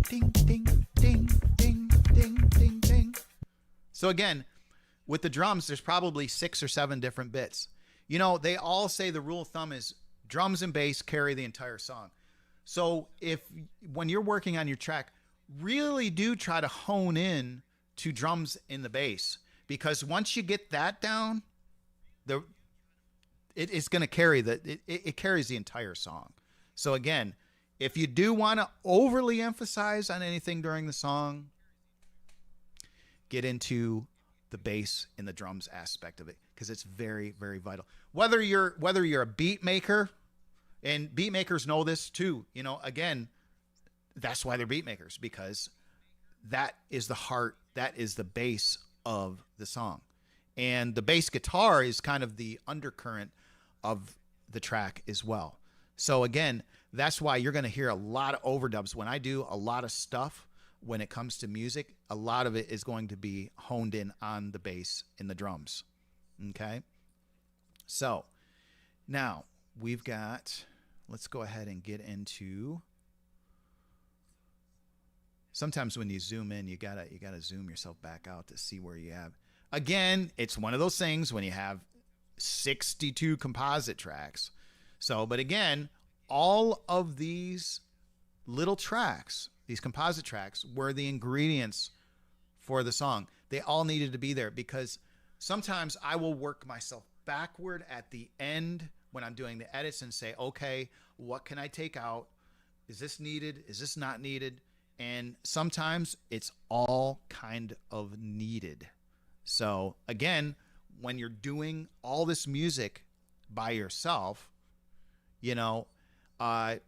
Ding, ding, ding, ding, ding, ding, ding. So again, with the drums, there's probably 6 or 7 different bits. You know, they all say the rule of thumb is drums and bass carry the entire song. So when you're working on your track, really do try to hone in to drums in the bass, because once you get that down, it's going to carry it carries the entire song. So again, if you do want to overly emphasize on anything during the song, get into the bass and the drums aspect of it, because it's very, very vital. Whether you're a beat maker, and beat makers know this too, you know, again, that's why they're beat makers, because that is the heart, that is the base of the song. And the bass guitar is kind of the undercurrent of the track as well. So again, that's why you're going to hear a lot of overdubs. When I do a lot of stuff, when it comes to music, a lot of it is going to be honed in on the bass and the drums. Okay? So now we've got, let's go ahead and get into, sometimes when you zoom in, you gotta zoom yourself back out to see where you have. Again, it's one of those things when you have 62 composite tracks. So, but again, all of these little tracks, these composite tracks, were the ingredients for the song. They all needed to be there, because sometimes I will work myself backward at the end when I'm doing the edits and say, okay, what can I take out? Is this needed? Is this not needed? And sometimes it's all kind of needed. So again, when you're doing all this music by yourself,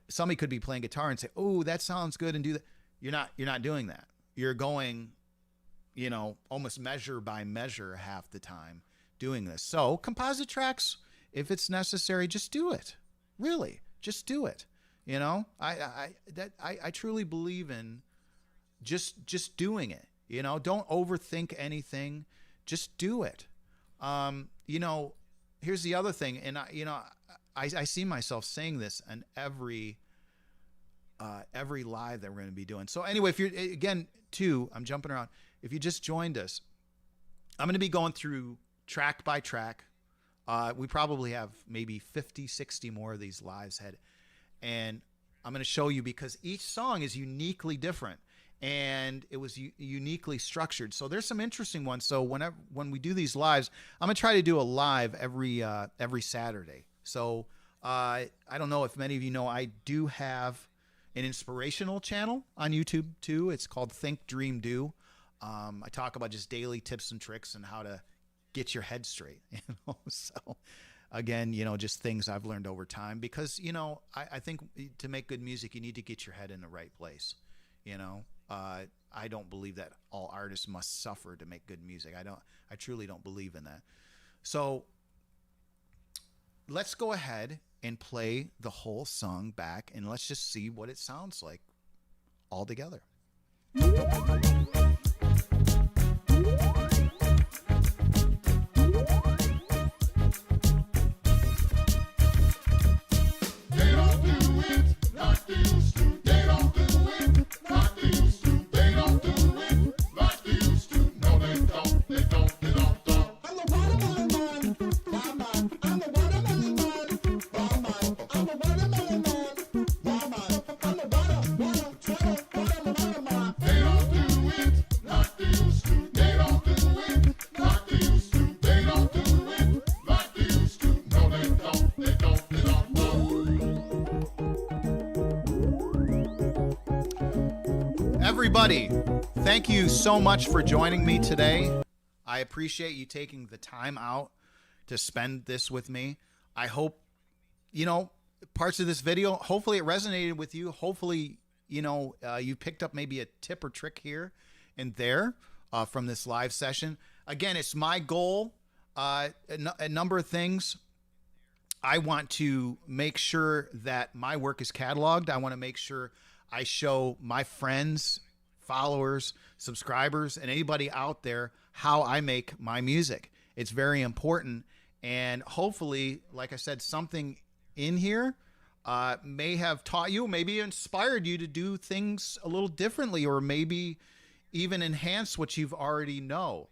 somebody could be playing guitar and say, oh, that sounds good, and do that. You're not doing that. You're going, almost measure by measure half the time doing this. So composite tracks, if it's necessary, just do it. Really, just do it. I truly believe in just doing it. Don't overthink anything. Just do it. Here's the other thing, and I see myself saying this in every live that we're going to be doing. So anyway, if you're I'm jumping around. If you just joined us, I'm going to be going through track by track. We probably have maybe 50, 60 more of these lives ahead. And I'm going to show you, because each song is uniquely different and it was uniquely structured. So there's some interesting ones. So when we do these lives, I'm going to try to do a live every Saturday. So I don't know if many of you know, I do have an inspirational channel on YouTube too. It's called Think, Dream, Do. I talk about just daily tips and tricks and how to get your head straight. So again, just things I've learned over time, because I think to make good music, you need to get your head in the right place. I don't believe that all artists must suffer to make good music. I truly don't believe in that. So let's go ahead and play the whole song back, and let's just see what it sounds like all together. Everybody, thank you so much for joining me today. I appreciate you taking the time out to spend this with me. I hope, parts of this video, hopefully it resonated with you. Hopefully, you picked up maybe a tip or trick here and there from this live session. Again, it's my goal, a number of things. I want to make sure that my work is cataloged. I want to make sure I show my friends, followers, subscribers, and anybody out there how I make my music. It's very important. And hopefully, like I said, something in here may have taught you, maybe inspired you to do things a little differently, or maybe even enhance what you've already know.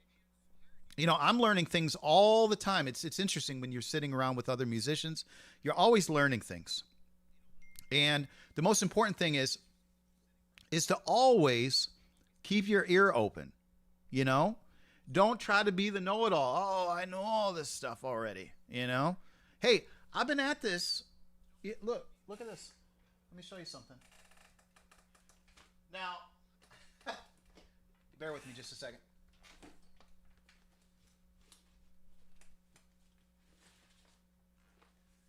I'm learning things all the time. It's interesting when you're sitting around with other musicians, you're always learning things. And the most important thing is to always keep your ear open. Don't try to be the know-it-all. Oh, I know all this stuff already. Hey, I've been at this. Look at this. Let me show you something. Now, bear with me just a second.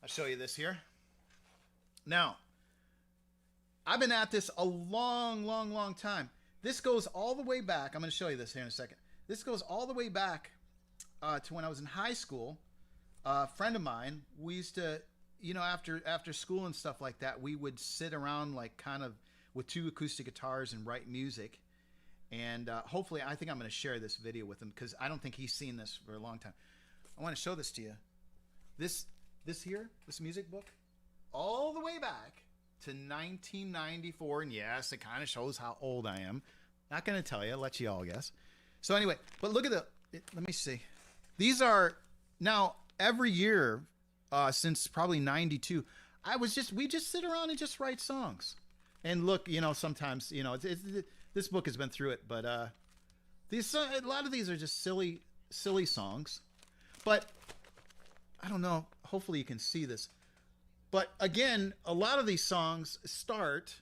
I'll show you this here. Now, I've been at this a long time. This goes all the way back. I'm going to show you this here in a second. This goes all the way back to when I was in high school. A friend of mine, we used to, after school and stuff like that, we would sit around like kind of with two acoustic guitars and write music. And hopefully, I think I'm going to share this video with him, because I don't think he's seen this for a long time. I want to show this to you. This music book, all the way back to 1994, and yes, it kind of shows how old I am. Not going to tell you, let you all guess. So anyway, but look at let me see. These are now every year since probably 92. We just sit around and just write songs. And look, sometimes, this book has been through it, but a lot of these are just silly songs. But I don't know. Hopefully you can see this. But again, a lot of these songs start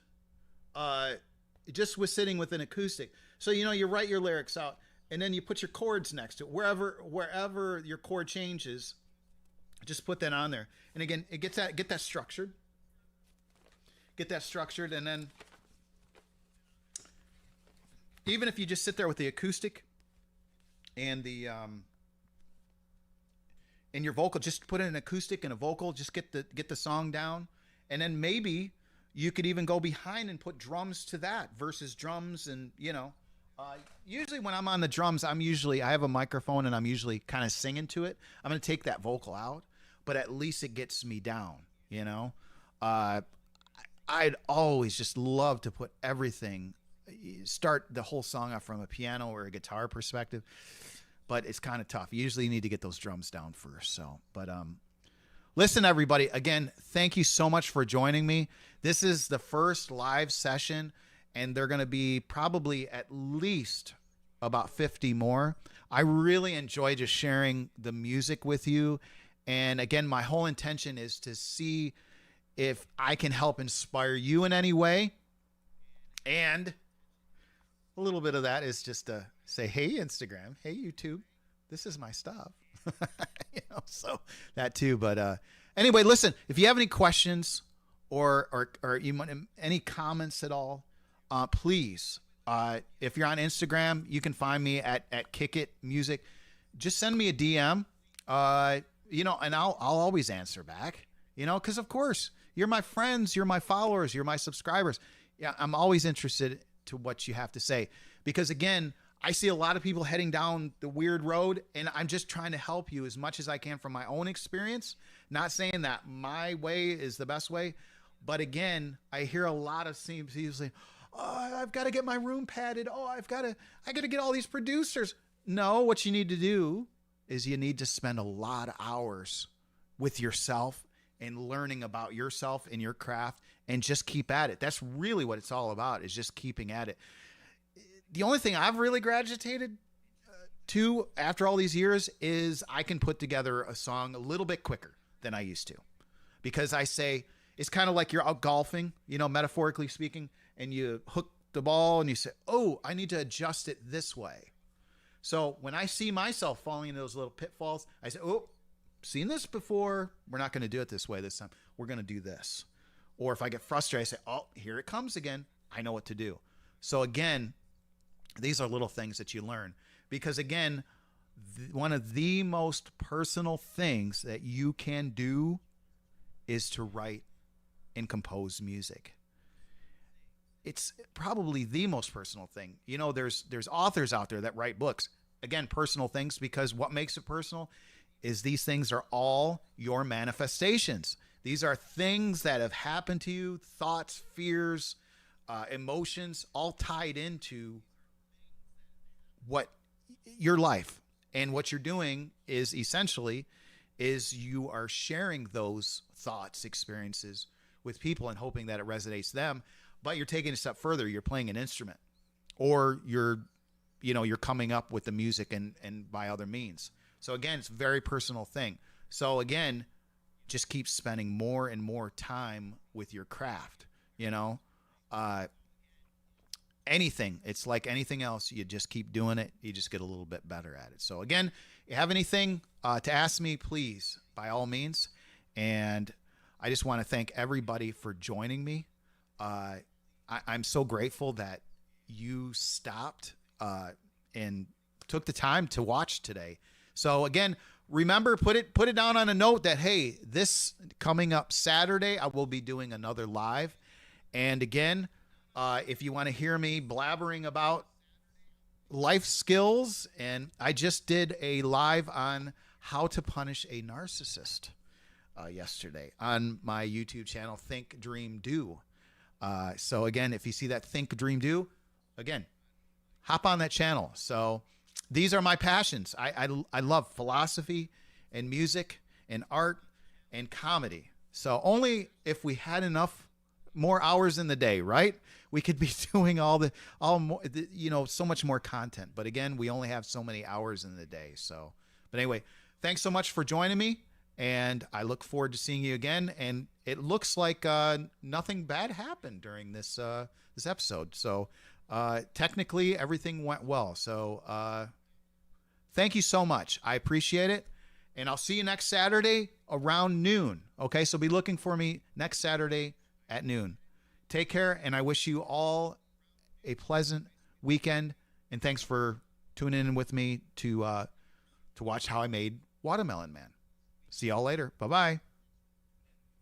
just with sitting with an acoustic. So you write your lyrics out, and then you put your chords next to it. Wherever your chord changes, just put that on there. And again, get that structured. Get that structured, and then even if you just sit there with the acoustic and the and your vocal, just put in an acoustic and a vocal, just get the song down, and then maybe you could even go behind and put drums to that versus drums. And usually when I'm on the drums, I have a microphone and I'm usually kind of singing to it. I'm going to take that vocal out, but at least it gets me down. I'd always just love to put everything, start the whole song off from a piano or a guitar perspective, but it's kind of tough. Usually you need to get those drums down first. So, but listen, everybody, again, thank you so much for joining me. This is the first live session, and they're going to be probably at least about 50 more. I really enjoy just sharing the music with you. And again, my whole intention is to see if I can help inspire you in any way. And a little bit of that is just to say, hey, Instagram, hey, YouTube, this is my stuff. So that too. But anyway, listen, if you have any questions or you want any comments at all, please, if you're on Instagram, you can find me at Kick It Music. Just send me a DM, and I'll always answer back, because of course you're my friends, you're my followers, you're my subscribers. Yeah, I'm always interested to what you have to say, because again, I see a lot of people heading down the weird road, and I'm just trying to help you as much as I can from my own experience. Not saying that my way is the best way, but again, I hear a lot of people saying, "Oh, I've got to get my room padded. Oh, I got to get all these producers." No, what you need to do is you need to spend a lot of hours with yourself and learning about yourself and your craft, and just keep at it. That's really what it's all about, is just keeping at it. The only thing I've really gravitated to after all these years is I can put together a song a little bit quicker than I used to, because I say it's kind of like you're out golfing, metaphorically speaking, and you hook the ball and you say, oh, I need to adjust it this way. So when I see myself falling into those little pitfalls, I say, oh, seen this before. We're not going to do it this way this time. We're going to do this. Or if I get frustrated, I say, oh, here it comes again. I know what to do. So again, these are little things that you learn, because again, one of the most personal things that you can do is to write and compose music. It's probably the most personal thing. There's authors out there that write books. Again, personal things, because what makes it personal is these things are all your manifestations. These are things that have happened to you, thoughts, fears, emotions, all tied into what your life. And what you're doing is essentially you are sharing those thoughts, experiences with people and hoping that it resonates them. But you're taking it a step further. You're playing an instrument, or you're coming up with the music and by other means. So again, it's a very personal thing. So again, just keep spending more and more time with your craft. Anything, it's like anything else. You just keep doing it. You just get a little bit better at it. So again, you have anything to ask me, please, by all means. And I just want to thank everybody for joining me. I'm so grateful that you stopped and took the time to watch today. So again, remember, put it down on a note that, hey, this coming up Saturday, I will be doing another live. And again, if you want to hear me blabbering about life skills, and I just did a live on how to punish a narcissist yesterday on my YouTube channel, Think, Dream, Do. So again, if you see that Think, Dream, Do, again, hop on that channel. So these are my passions. I love philosophy and music and art and comedy. So only if we had enough more hours in the day, right, we could be doing so much more content. But again, we only have so many hours in the day. So, but anyway, thanks so much for joining me. And I look forward to seeing you again. And it looks like nothing bad happened during this this episode. So technically, everything went well. So thank you so much. I appreciate it. And I'll see you next Saturday around noon. Okay, so be looking for me next Saturday at noon. Take care, and I wish you all a pleasant weekend. And thanks for tuning in with me to watch how I made Watamelon Man. See y'all later. Bye-bye.